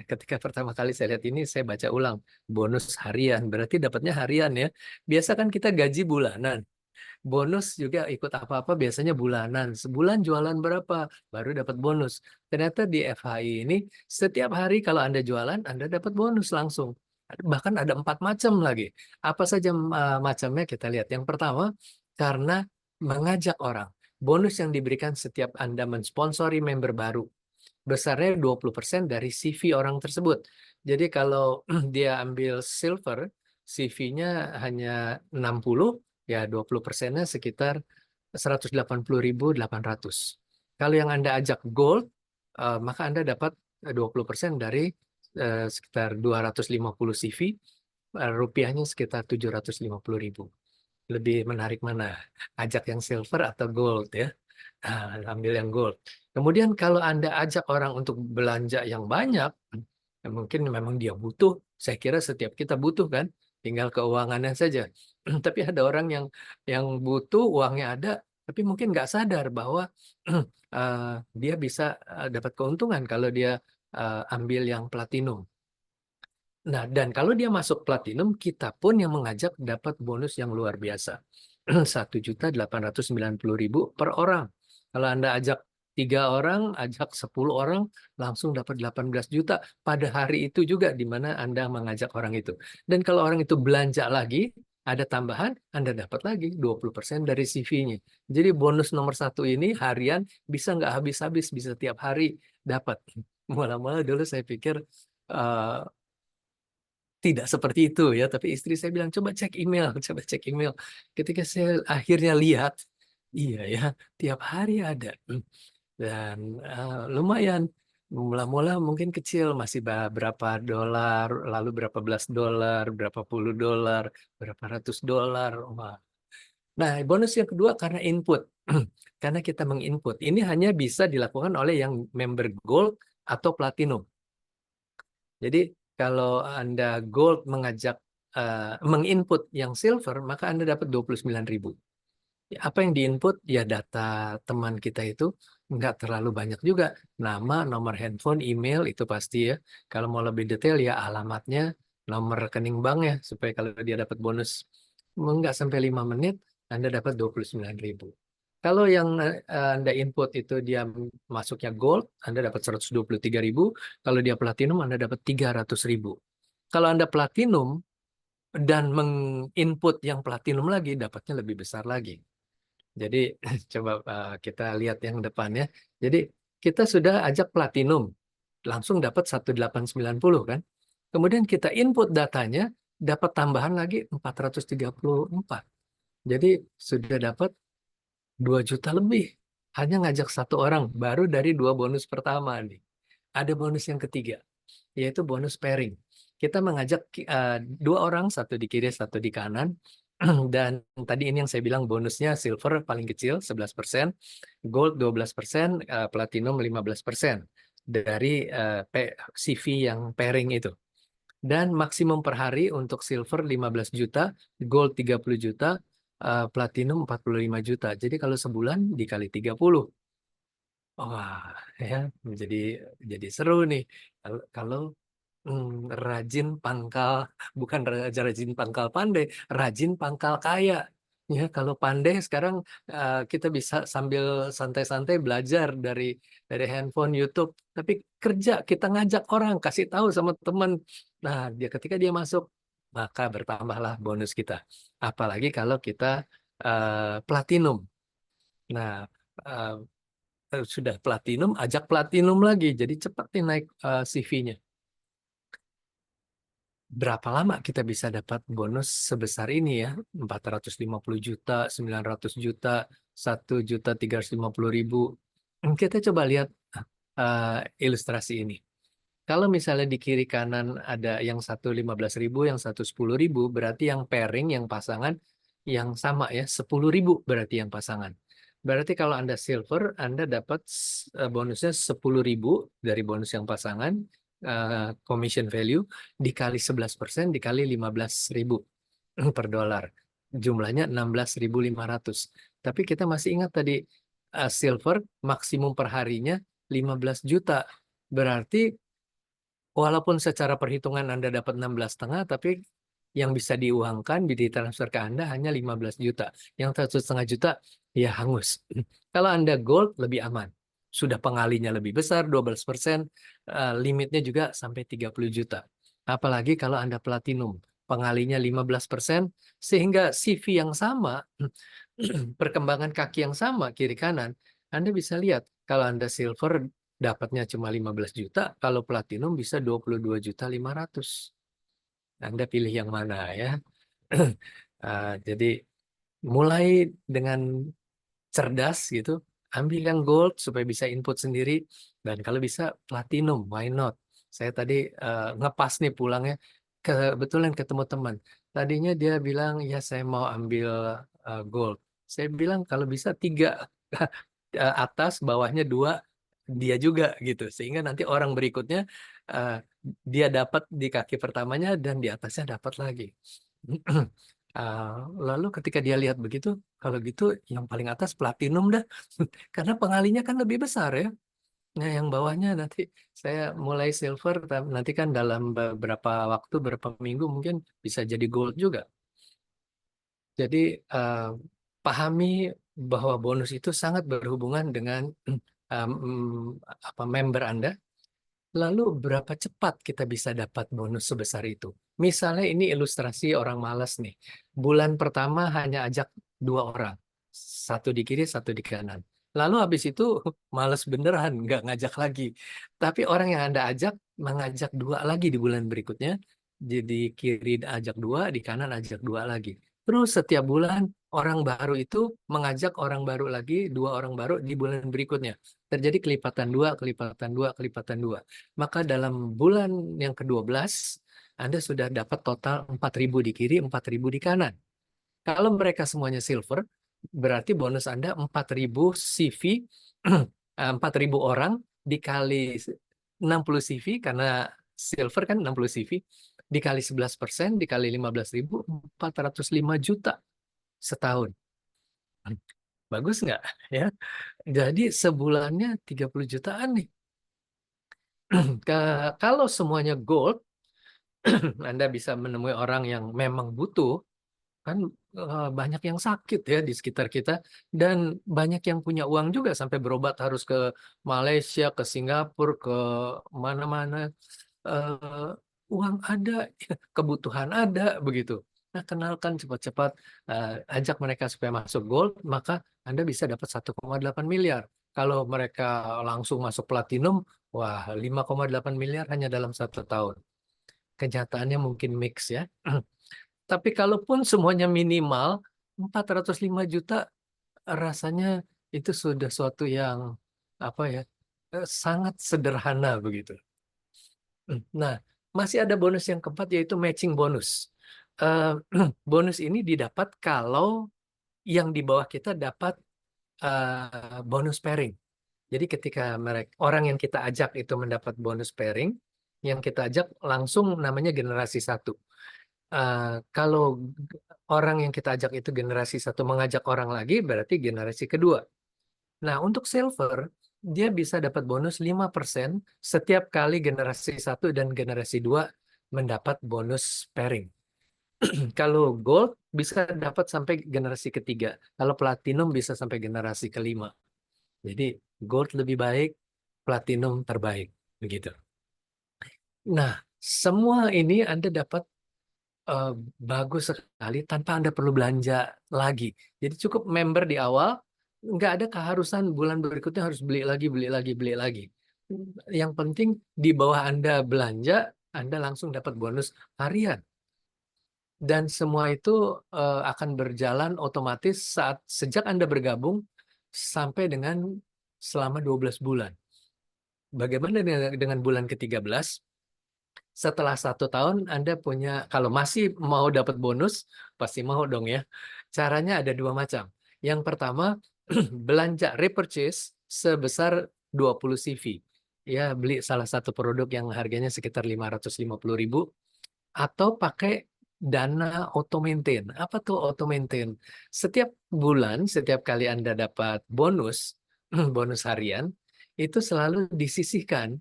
Ketika pertama kali saya lihat ini, saya baca ulang. Bonus harian, berarti dapatnya harian ya. Biasa kan kita gaji bulanan. Bonus juga ikut apa-apa biasanya bulanan. Sebulan jualan berapa, baru dapat bonus. Ternyata di FHI ini, setiap hari kalau Anda jualan, Anda dapat bonus langsung. Bahkan ada 4 macam lagi. Apa saja macamnya kita lihat. Yang pertama, karena mengajak orang. Bonus yang diberikan setiap Anda mensponsori member baru. Besarnya 20% dari CV orang tersebut. Jadi kalau dia ambil silver, CV-nya hanya 60, ya 20%-nya sekitar 180.800. Kalau yang Anda ajak gold, maka Anda dapat 20% dari sekitar 250 CV, rupiahnya sekitar 750.000. Lebih menarik mana? Ajak yang silver atau gold ya? Ambil yang gold. Kemudian kalau Anda ajak orang untuk belanja yang banyak, ya mungkin memang dia butuh. Saya kira setiap kita butuh kan, tinggal keuangannya saja. Tapi ada orang yang butuh, uangnya ada, tapi mungkin nggak sadar bahwa dia bisa dapat keuntungan kalau dia ambil yang platinum. Nah, dan kalau dia masuk platinum, kita pun yang mengajak dapat bonus yang luar biasa. 1.890.000 per orang. Kalau Anda ajak 3 orang, ajak 10 orang, langsung dapat 18 juta pada hari itu juga di mana Anda mengajak orang itu. Dan kalau orang itu belanja lagi, ada tambahan, Anda dapat lagi 20% dari CV-nya. Jadi bonus nomor 1 ini harian bisa nggak habis-habis, bisa tiap hari dapat. Mula-mula dulu saya pikir eh, tidak seperti itu ya, tapi istri saya bilang coba cek email, coba cek email. Ketika saya akhirnya lihat, iya ya, tiap hari ada. Dan lumayan. Mula-mula mungkin kecil, masih berapa dolar, lalu berapa belas dolar, berapa puluh dolar, berapa ratus dolar. Wah. Nah, bonus yang kedua karena input. Karena kita menginput. Ini hanya bisa dilakukan oleh yang member gold atau platinum. Jadi kalau Anda gold mengajak menginput yang silver, maka Anda dapat 29.000. Ya, apa yang diinput? Ya data teman kita itu nggak terlalu banyak juga. Nama, nomor handphone, email itu pasti ya. Kalau mau lebih detail ya alamatnya, nomor rekening bank ya. Supaya kalau dia dapat bonus nggak sampai 5 menit, Anda dapat 29.000. Kalau yang Anda input itu dia masuknya gold, Anda dapat 123.000. Kalau dia platinum, Anda dapat 300.000. Kalau Anda platinum dan menginput yang platinum lagi, dapatnya lebih besar lagi. Jadi coba kita lihat yang depannya. Jadi kita sudah ajak platinum, langsung dapat 1890 kan. Kemudian kita input datanya, dapat tambahan lagi 434. Jadi sudah dapat 2 juta lebih. Hanya ngajak satu orang, baru dari 2 bonus pertama nih. Ada bonus yang ketiga, yaitu bonus pairing. Kita mengajak 2 orang, satu di kiri, satu di kanan. Dan tadi ini yang saya bilang bonusnya silver paling kecil 11%, gold 12%, platinum 15% dari CV yang pairing itu. Dan maksimum per hari untuk silver 15 juta, gold 30 juta, platinum 45 juta. Jadi kalau sebulan dikali 30. Wah, ya jadi seru nih. Kalau rajin pangkal, bukan rajin pangkal pandai, rajin pangkal kaya. Ya, kalau pandai sekarang kita bisa sambil santai-santai belajar dari handphone, YouTube. Tapi kerja kita ngajak orang, kasih tahu sama teman. Nah, ketika dia masuk, maka bertambahlah bonus kita. Apalagi kalau kita platinum. Nah, sudah platinum, ajak platinum lagi. Jadi cepat nih naik CV-nya. Berapa lama kita bisa dapat bonus sebesar ini ya? 450 juta, 900 juta, 1.350.000. Kita coba lihat ilustrasi ini. Kalau misalnya di kiri kanan ada yang satu 15.000, yang satu 10.000, berarti yang pairing, yang pasangan, yang sama ya, 10.000 berarti yang pasangan. Berarti kalau Anda silver, Anda dapat bonusnya 10.000 dari bonus yang pasangan, commission value, dikali 11%, dikali 15.000 per dolar. Jumlahnya 16.500. Tapi kita masih ingat tadi, silver maksimum per harinya 15 juta. Berarti walaupun secara perhitungan Anda dapat 16,5, tapi yang bisa diuangkan, ditransfer ke Anda hanya 15 juta. Yang 1,5 juta, ya hangus. Kalau Anda gold, lebih aman. Sudah pengalinya lebih besar, 12%, limitnya juga sampai 30 juta. Apalagi kalau Anda platinum, pengalinya 15%, sehingga CV yang sama, perkembangan kaki yang sama, kiri kanan, Anda bisa lihat, kalau Anda silver, dapatnya cuma 15 juta, kalau platinum bisa 22.500.000. Anda pilih yang mana ya. Jadi mulai dengan cerdas gitu, ambil yang gold supaya bisa input sendiri, dan kalau bisa platinum, why not? Saya tadi ngepas nih pulangnya, kebetulan ketemu teman. Tadinya dia bilang, ya saya mau ambil gold. Saya bilang kalau bisa 3, atas, bawahnya 2, dia juga gitu. Sehingga nanti orang berikutnya eh, dia dapat di kaki pertamanya dan di atasnya dapat lagi. Lalu ketika dia lihat begitu, kalau gitu yang paling atas platinum dah. Karena pengalinya kan lebih besar ya. Nah, yang bawahnya nanti saya mulai silver, nanti kan dalam beberapa waktu, beberapa minggu mungkin bisa jadi gold juga. Jadi eh, pahami bahwa bonus itu sangat berhubungan dengan apa member Anda. Lalu berapa cepat kita bisa dapat bonus sebesar itu? Misalnya ini ilustrasi orang malas nih. Bulan pertama hanya ajak 2 orang. Satu di kiri, satu di kanan. Lalu habis itu malas beneran, nggak ngajak lagi. Tapi orang yang Anda ajak, mengajak 2 lagi di bulan berikutnya. Jadi kiri ajak 2, di kanan ajak 2 lagi. Terus setiap bulan orang baru itu mengajak orang baru lagi, 2 orang baru di bulan berikutnya. Terjadi kelipatan 2, kelipatan 2, kelipatan 2. Maka dalam bulan yang ke-12, Anda sudah dapat total 4.000 di kiri, 4.000 di kanan. Kalau mereka semuanya silver, berarti bonus Anda 4.000 CV, 4.000 orang dikali 60 CV, karena silver kan 60 CV, dikali 11%, dikali 15.000, 405 juta setahun. Bagus nggak? Ya, jadi sebulannya 30 jutaan nih. Kalau semuanya gold, Anda bisa menemui orang yang memang butuh. kan banyak yang sakit ya di sekitar kita, dan banyak yang punya uang juga sampai berobat harus ke Malaysia, ke Singapura, ke mana-mana. Eh, Uang ada, kebutuhan ada begitu. Nah, kenalkan cepat-cepat, ajak mereka supaya masuk gold, maka Anda bisa dapat 1,8 miliar. Kalau mereka langsung masuk platinum, wah, 5,8 miliar hanya dalam 1 tahun. Kenyataannya mungkin mix ya. Tapi kalaupun semuanya minimal 405 juta, rasanya itu sudah suatu yang apa ya, sangat sederhana begitu. Nah, masih ada bonus yang keempat yaitu matching bonus. Eh, Bonus ini didapat kalau yang di bawah kita dapat bonus pairing. Jadi ketika mereka orang yang kita ajak itu mendapat bonus pairing, yang kita ajak langsung namanya generasi satu. Kalau orang yang kita ajak itu generasi satu mengajak orang lagi, berarti generasi kedua. Nah, untuk silver, dia bisa dapat bonus 5% setiap kali generasi satu dan generasi 2 mendapat bonus pairing. Kalau gold bisa dapat sampai generasi ketiga. Kalau platinum bisa sampai generasi kelima. Jadi gold lebih baik, platinum terbaik. Begitu. Nah, semua ini Anda dapat eh, bagus sekali tanpa Anda perlu belanja lagi. Jadi cukup member di awal, nggak ada keharusan bulan berikutnya harus beli lagi, beli lagi, beli lagi. Yang penting di bawah Anda belanja, Anda langsung dapat bonus harian. Dan semua itu akan berjalan otomatis sejak Anda bergabung sampai dengan selama 12 bulan. Bagaimana dengan bulan ke-13? Setelah 1 tahun Anda punya, kalau masih mau dapat bonus, pasti mau dong ya. Caranya ada dua macam. Yang pertama, belanja repurchase sebesar 20 CV. Ya, beli salah satu produk yang harganya sekitar 550.000 atau pakai dana auto maintain. Apa tuh auto maintain? Setiap bulan, setiap kali Anda dapat bonus, bonus harian, itu selalu disisihkan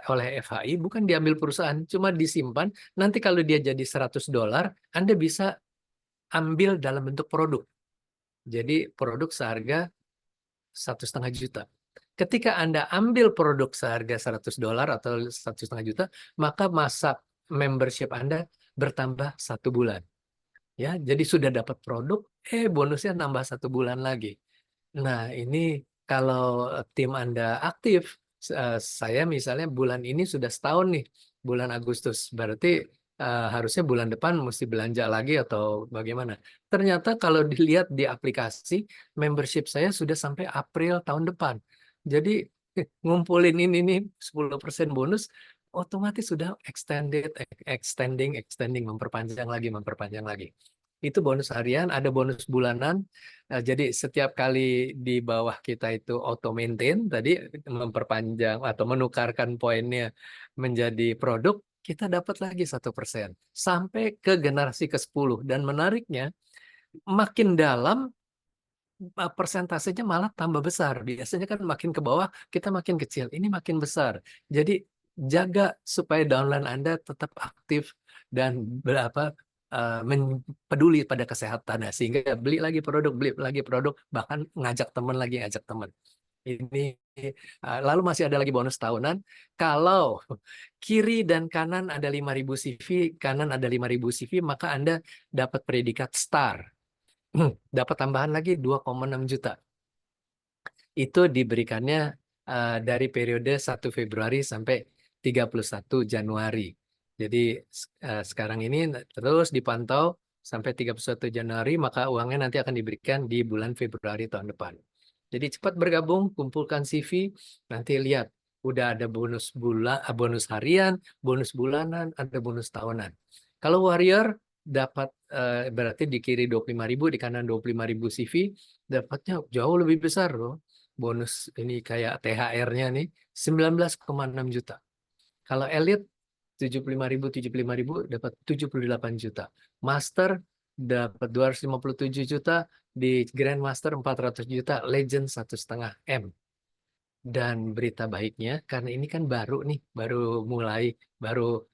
oleh FHI, bukan diambil perusahaan, cuma disimpan. Nanti kalau dia jadi $100, Anda bisa ambil dalam bentuk produk. Jadi produk seharga 1,5 juta. Ketika Anda ambil produk seharga $100 atau 1,5 juta, maka masa membership Anda bertambah 1 bulan. Ya, jadi sudah dapat produk, bonusnya nambah 1 bulan lagi. Nah, ini kalau tim Anda aktif, saya misalnya bulan ini sudah setahun nih, bulan Agustus. Berarti harusnya bulan depan mesti belanja lagi atau bagaimana. Ternyata kalau dilihat di aplikasi, membership saya sudah sampai April tahun depan. Jadi ngumpulin ini nih 10% bonus, otomatis sudah extending, memperpanjang lagi. Itu bonus harian, ada bonus bulanan. Jadi setiap kali di bawah kita itu auto maintain, tadi memperpanjang atau menukarkan poinnya menjadi produk, kita dapat lagi 1% sampai ke generasi ke-10. Dan menariknya, makin dalam persentasenya malah tambah besar. Biasanya kan makin ke bawah kita makin kecil, ini makin besar. Jadi jaga supaya downline Anda tetap aktif dan berapa peduli pada kesehatannya, sehingga beli lagi produk, bahkan ngajak teman lagi, ngajak teman. Ini lalu masih ada lagi bonus tahunan. Kalau kiri dan kanan ada 5.000 CV, kanan ada 5.000 CV, maka Anda dapat predikat star. Dapat tambahan lagi 2,6 juta. Itu diberikannya dari periode 1 Februari sampai 31 Januari. Jadi sekarang ini terus dipantau sampai 31 Januari, maka uangnya nanti akan diberikan di bulan Februari tahun depan. Jadi cepat bergabung, kumpulkan CV, nanti lihat udah ada bonus harian, bonus bulanan, ada bonus tahunan. Kalau Warrior dapat berarti di kiri 25.000, di kanan 25.000 CV, dapatnya jauh lebih besar loh. Bonus ini kayak THR-nya nih 19,6 juta. Kalau Elite 75.000 dapat 78 juta. Master dapat 257 juta, di Grandmaster 400 juta, Legend 1,5 M. Dan berita baiknya, karena ini kan baru nih, baru mulai, baru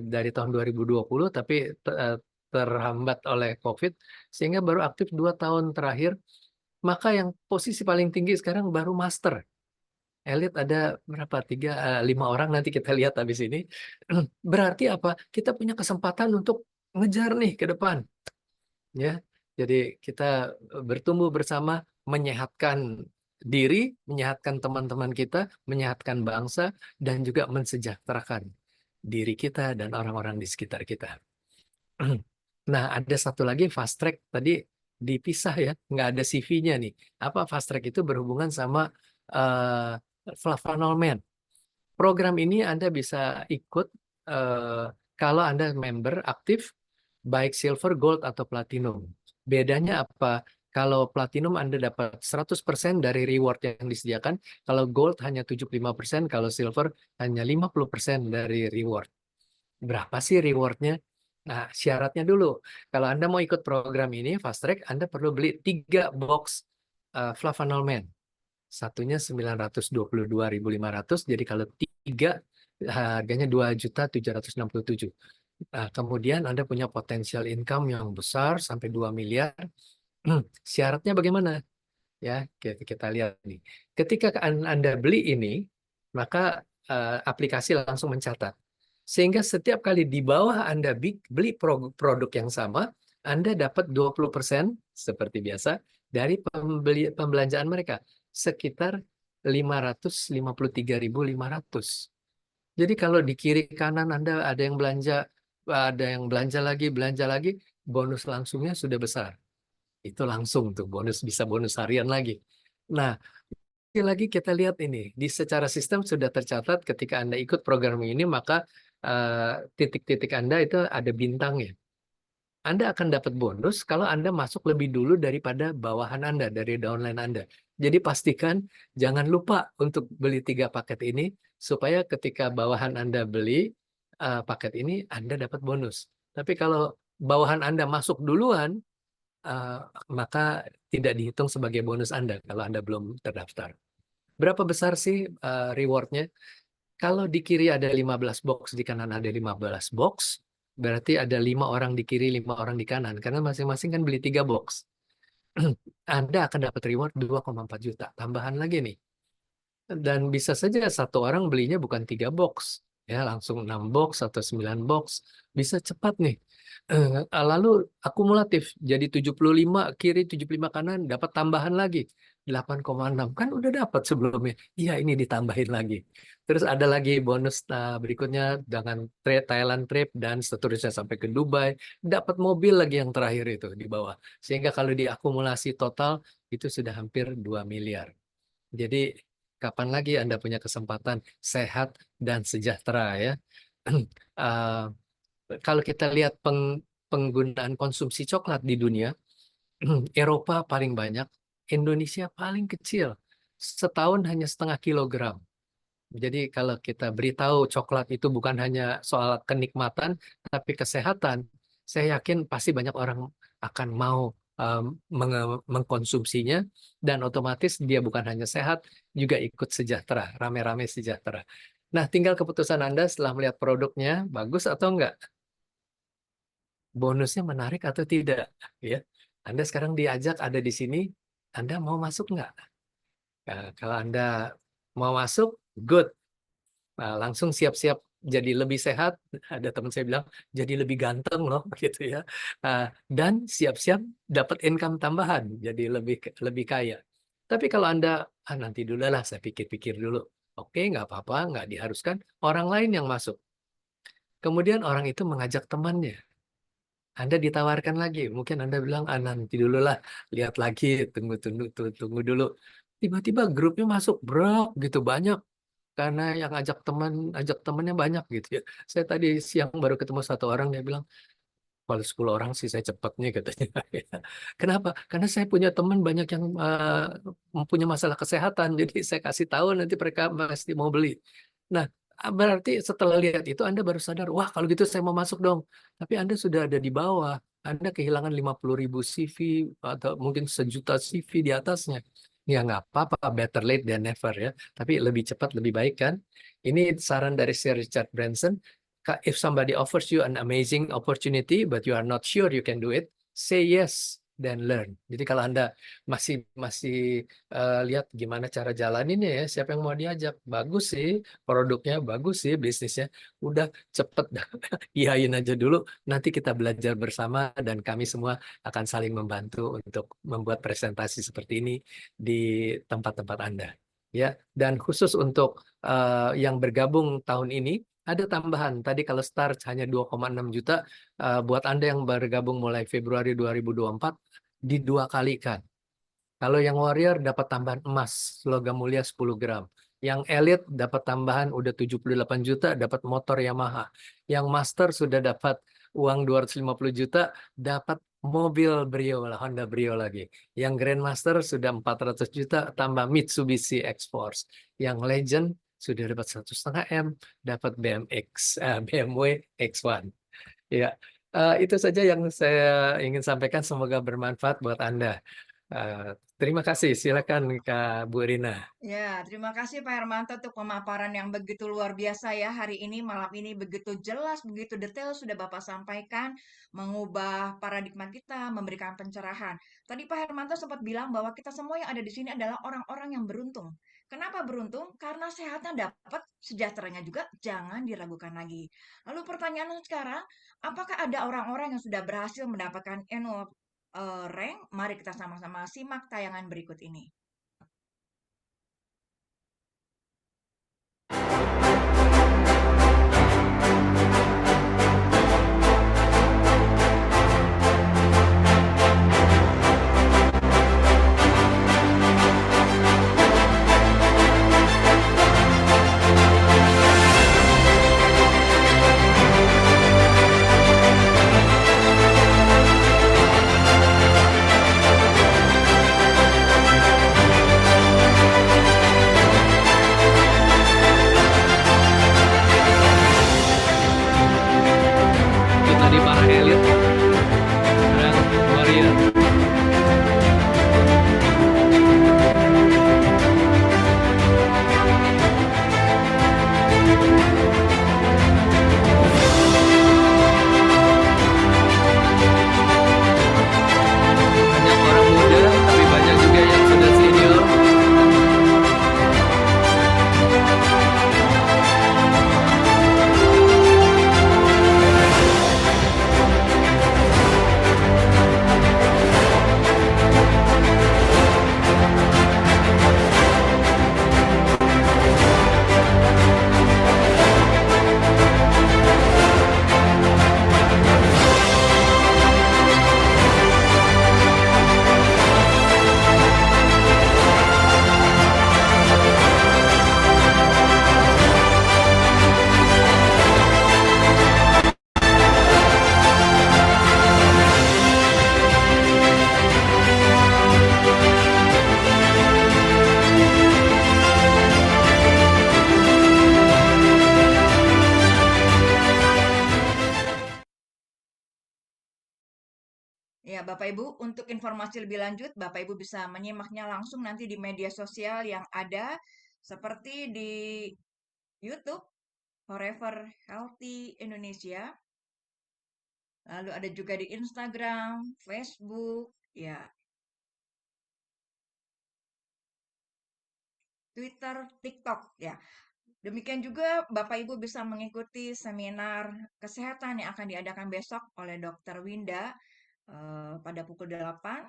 dari tahun 2020, tapi terhambat oleh COVID, sehingga baru aktif 2 tahun terakhir. Maka yang posisi paling tinggi sekarang baru master. Elit ada berapa? 5 orang nanti kita lihat habis ini. Berarti apa? Kita punya kesempatan untuk ngejar nih ke depan. Ya, jadi kita bertumbuh bersama, menyehatkan diri, menyehatkan teman-teman kita, menyehatkan bangsa, dan juga mensejahterakan diri kita dan orang-orang di sekitar kita. Nah, ada satu lagi fast track tadi dipisah ya, nggak ada CV-nya nih. Apa fast track itu berhubungan sama eh, Flavanolman. Program ini Anda bisa ikut eh, kalau Anda member aktif, baik silver, gold, atau platinum. Bedanya apa? Kalau platinum Anda dapat 100% dari reward yang disediakan, kalau gold hanya 75%, kalau silver hanya 50% dari reward. Berapa sih rewardnya? Nah, syaratnya dulu. Kalau Anda mau ikut program ini, Fast Track, Anda perlu beli 3 box Flavanolman. Satunya 922.500. Jadi kalau 3 harganya 2.767.000. Nah, kemudian Anda punya potensial income yang besar sampai 2 miliar. Syaratnya bagaimana? Ya, kita lihat nih. Ketika Anda beli ini, maka aplikasi langsung mencatat. Sehingga setiap kali di bawah Anda beli produk yang sama, Anda dapat 20% seperti biasa dari pembelanjaan mereka. Sekitar 553.500. Jadi kalau di kiri kanan Anda ada yang belanja lagi, bonus langsungnya sudah besar. Itu langsung tuh bisa bonus harian lagi. Nah, lagi kita lihat ini di secara sistem sudah tercatat ketika Anda ikut program ini, maka titik-titik Anda itu ada bintangnya. Anda akan dapat bonus kalau Anda masuk lebih dulu daripada bawahan Anda, dari downline Anda. Jadi pastikan jangan lupa untuk beli 3 paket ini, supaya ketika bawahan Anda beli paket ini, Anda dapat bonus. Tapi kalau bawahan Anda masuk duluan, eh, maka tidak dihitung sebagai bonus Anda kalau Anda belum terdaftar. Berapa besar sih rewardnya? Kalau di kiri ada 15 box, di kanan ada 15 box, berarti ada 5 orang di kiri, 5 orang di kanan. Karena masing-masing kan beli 3 box. Anda akan dapat reward 2,4 juta. Tambahan lagi nih. Dan bisa saja satu orang belinya bukan 3 box, ya langsung 6 box atau 9 box. Bisa cepat nih. Lalu akumulatif jadi 75 kiri, 75 kanan, dapat tambahan lagi 8,6. Kan udah dapat sebelumnya. Iya, ini ditambahin lagi. Terus ada lagi bonus berikutnya dengan Thailand trip dan seterusnya sampai ke Dubai. Dapat mobil lagi yang terakhir itu di bawah. Sehingga kalau diakumulasi total itu sudah hampir 2 miliar. Jadi kapan lagi Anda punya kesempatan sehat dan sejahtera ya? Kalau kita lihat penggunaan konsumsi coklat di dunia, Eropa paling banyak, Indonesia paling kecil. Setahun hanya 0,5 kilogram. Jadi kalau kita beritahu coklat itu bukan hanya soal kenikmatan, tapi kesehatan, saya yakin pasti banyak orang akan mau mengkonsumsinya, dan otomatis dia bukan hanya sehat, juga ikut sejahtera, rame-rame sejahtera. Nah, tinggal keputusan Anda setelah melihat produknya, bagus atau enggak, bonusnya menarik atau tidak, ya. Anda sekarang diajak ada di sini, Anda mau masuk enggak? Nah, kalau Anda mau masuk, good. Nah, langsung siap-siap jadi lebih sehat. Ada teman saya bilang jadi lebih ganteng loh, gitu ya. Dan siap-siap dapat income tambahan, jadi lebih kaya. Tapi kalau Anda nanti dulu lah, saya pikir-pikir dulu. Oke, nggak apa-apa, nggak diharuskan. Orang lain yang masuk. Kemudian orang itu mengajak temannya. Anda ditawarkan lagi. Mungkin Anda bilang, nanti dulu lah, lihat lagi, tunggu dulu. Tiba-tiba grupnya masuk, bro, gitu banyak. Karena yang ajak temannya banyak gitu ya. Saya tadi siang baru ketemu satu orang, dia bilang, kalau 10 orang sih saya cepatnya katanya. Kenapa? Karena saya punya teman banyak yang mempunyai masalah kesehatan, jadi saya kasih tahu nanti mereka pasti mau beli. Nah, berarti setelah lihat itu Anda baru sadar, wah kalau gitu saya mau masuk dong. Tapi Anda sudah ada di bawah, Anda kehilangan 50.000 CV atau mungkin 1 juta CV di atasnya. Ya nggak apa-apa, better late than never ya. Tapi lebih cepat lebih baik kan. Ini saran dari Sir Richard Branson. If somebody offers you an amazing opportunity, but you are not sure you can do it, say yes dan learn. Jadi kalau Anda masih masih lihat gimana cara jalaninnya ya, siapa yang mau diajak? Bagus sih, produknya bagus sih, bisnisnya. Udah cepet dah. Iyain aja dulu, nanti kita belajar bersama dan kami semua akan saling membantu untuk membuat presentasi seperti ini di tempat-tempat Anda. Ya, dan khusus untuk yang bergabung tahun ini ada tambahan. Tadi kalau start hanya 2,6 juta, buat Anda yang bergabung mulai Februari 2024 didua kalikan. Kalau yang warrior dapat tambahan emas, logam mulia 10 gram. Yang elite dapat tambahan udah 78 juta, dapat motor Yamaha. Yang master sudah dapat uang 250 juta, dapat mobil Brio lah, Honda Brio lagi. Yang grandmaster sudah 400 juta, tambah Mitsubishi X-Force. Yang legend sudah dapat 1,5 M, dapat BMW X1. Ya, itu saja yang saya ingin sampaikan. Semoga bermanfaat buat Anda. Terima kasih. Silakan Kak Bu Rina. Ya, terima kasih Pak Hermanto untuk pemaparan yang begitu luar biasa ya hari ini, malam ini begitu jelas, begitu detail sudah Bapak sampaikan, mengubah paradigma kita, memberikan pencerahan. Tadi Pak Hermanto sempat bilang bahwa kita semua yang ada di sini adalah orang-orang yang beruntung. Kenapa beruntung? Karena sehatnya dapat, sejahteranya juga jangan diragukan lagi. Lalu pertanyaan sekarang, apakah ada orang-orang yang sudah berhasil mendapatkan annual rank? Mari kita sama-sama simak tayangan berikut ini. Itu tadi para elit dan warrior. Banyak orang muda, tapi banyak juga yang sudah senior. Ya, Bapak Ibu, untuk informasi lebih lanjut, Bapak Ibu bisa menyimaknya langsung nanti di media sosial yang ada, seperti di YouTube, Forever Healthy Indonesia, lalu ada juga di Instagram, Facebook, ya, Twitter, TikTok, ya. Demikian juga Bapak Ibu bisa mengikuti seminar kesehatan yang akan diadakan besok oleh Dr. Winda pada pukul 8.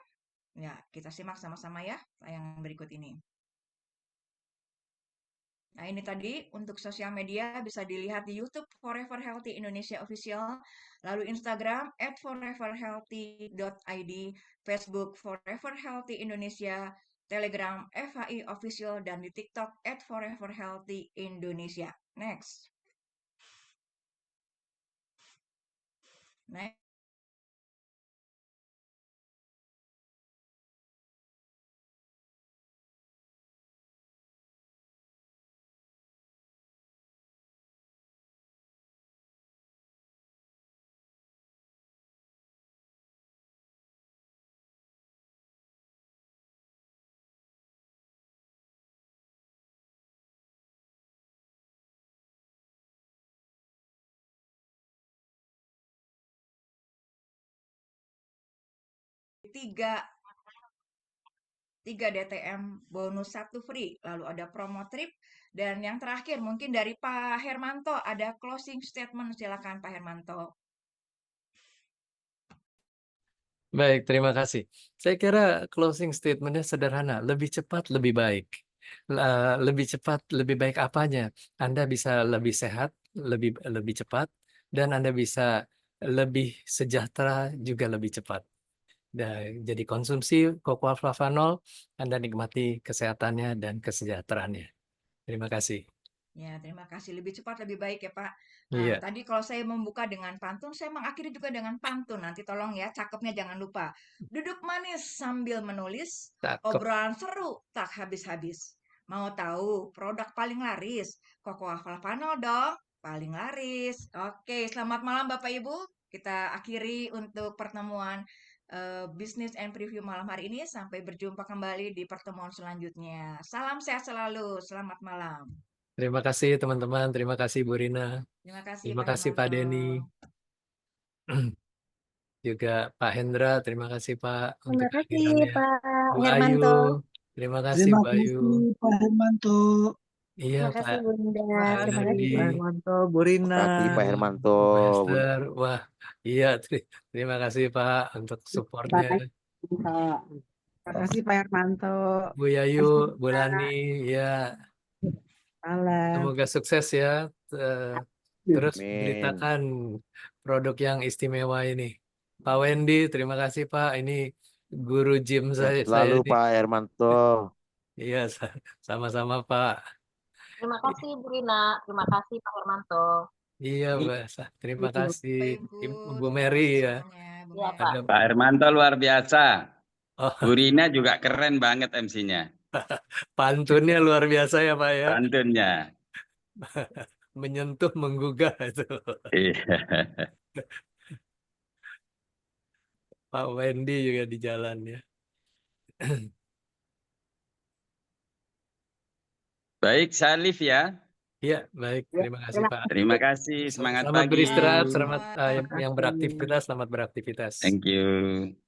Ya, kita simak sama-sama ya tayangan berikut ini. Nah, ini tadi untuk sosial media bisa dilihat di YouTube Forever Healthy Indonesia Official, lalu Instagram @foreverhealthy.id, Facebook Forever Healthy Indonesia, Telegram FHI Official, dan di TikTok @foreverhealthyindonesia. Next. Next. 3 DTM bonus 1 free. Lalu ada promo trip. Dan yang terakhir mungkin dari Pak Hermanto ada closing statement. Silakan Pak Hermanto. Baik, terima kasih. Saya kira closing statementnya sederhana, lebih cepat, lebih baik. Lebih cepat, lebih baik apanya? Anda bisa lebih sehat, lebih lebih cepat, dan Anda bisa lebih sejahtera juga lebih cepat. Jadi konsumsi cocoa flavanol, Anda nikmati kesehatannya dan kesejahteraannya. Terima kasih. Ya, terima kasih. Lebih cepat, lebih baik ya, Pak. Iya, Tadi kalau saya membuka dengan pantun, saya mengakhiri juga dengan pantun. Nanti tolong ya, cakepnya jangan lupa. Duduk manis sambil menulis, cakep. obrolan seru tak habis-habis. Mau tahu produk paling laris? Cocoa Flavanol dong, paling laris. Oke, selamat malam Bapak Ibu. Kita akhiri untuk pertemuan Business and Preview malam hari ini. Sampai berjumpa kembali di pertemuan selanjutnya. Salam sehat selalu. Selamat malam. Terima kasih teman-teman, terima kasih Bu Rina, Terima kasih terima Pak kasih Pak Hermanto. Denny, juga Pak Hendra, terima kasih Pak untuk Terima kasih kehadirannya. Pak Bu Ayu, Hermanto. terima kasih Terima Bu Ayu. kasih Pak Hermanto. Iya Terima Pak, kasih Bu Linda. Terima Pak Terima Nardi, kasih. Pak Hermanto, Bu Rina. Makasih Pak Hermanto. Bu Hester. Wah, iya terima kasih Pak untuk supportnya. Terima kasih Pak. Terima kasih Pak Hermanto. Bu Yayu, Bu Lani, ya Malam. semoga sukses ya. Eh, Terus Amin. beritakan produk yang istimewa ini. Pak Wendy, terima kasih Pak. Ini guru gym Sehat saya selalu ini. Pak Hermanto. Iya, sama-sama Pak. Terima kasih Bu Rina, terima kasih Pak Hermanto. Iya, Mbak. Terima kasih Bapak Ibu, Bu terima Mary kasih ya. semuanya. Bu Iya, Mary. Pak. Ada Pak Hermanto luar biasa. oh, Bu Rina juga keren banget MC-nya. pantunnya luar biasa ya Pak ya. Pantunnya. Menyentuh, menggugah itu. Iya. Pak Wendy juga di jalan ya. Baik, Salif ya. Iya, baik. Terima kasih Terima Pak. Terima kasih. Semangat Selamat pagi. beristirahat, Malam selamat semua. yang beraktivitas, selamat beraktivitas. Thank you.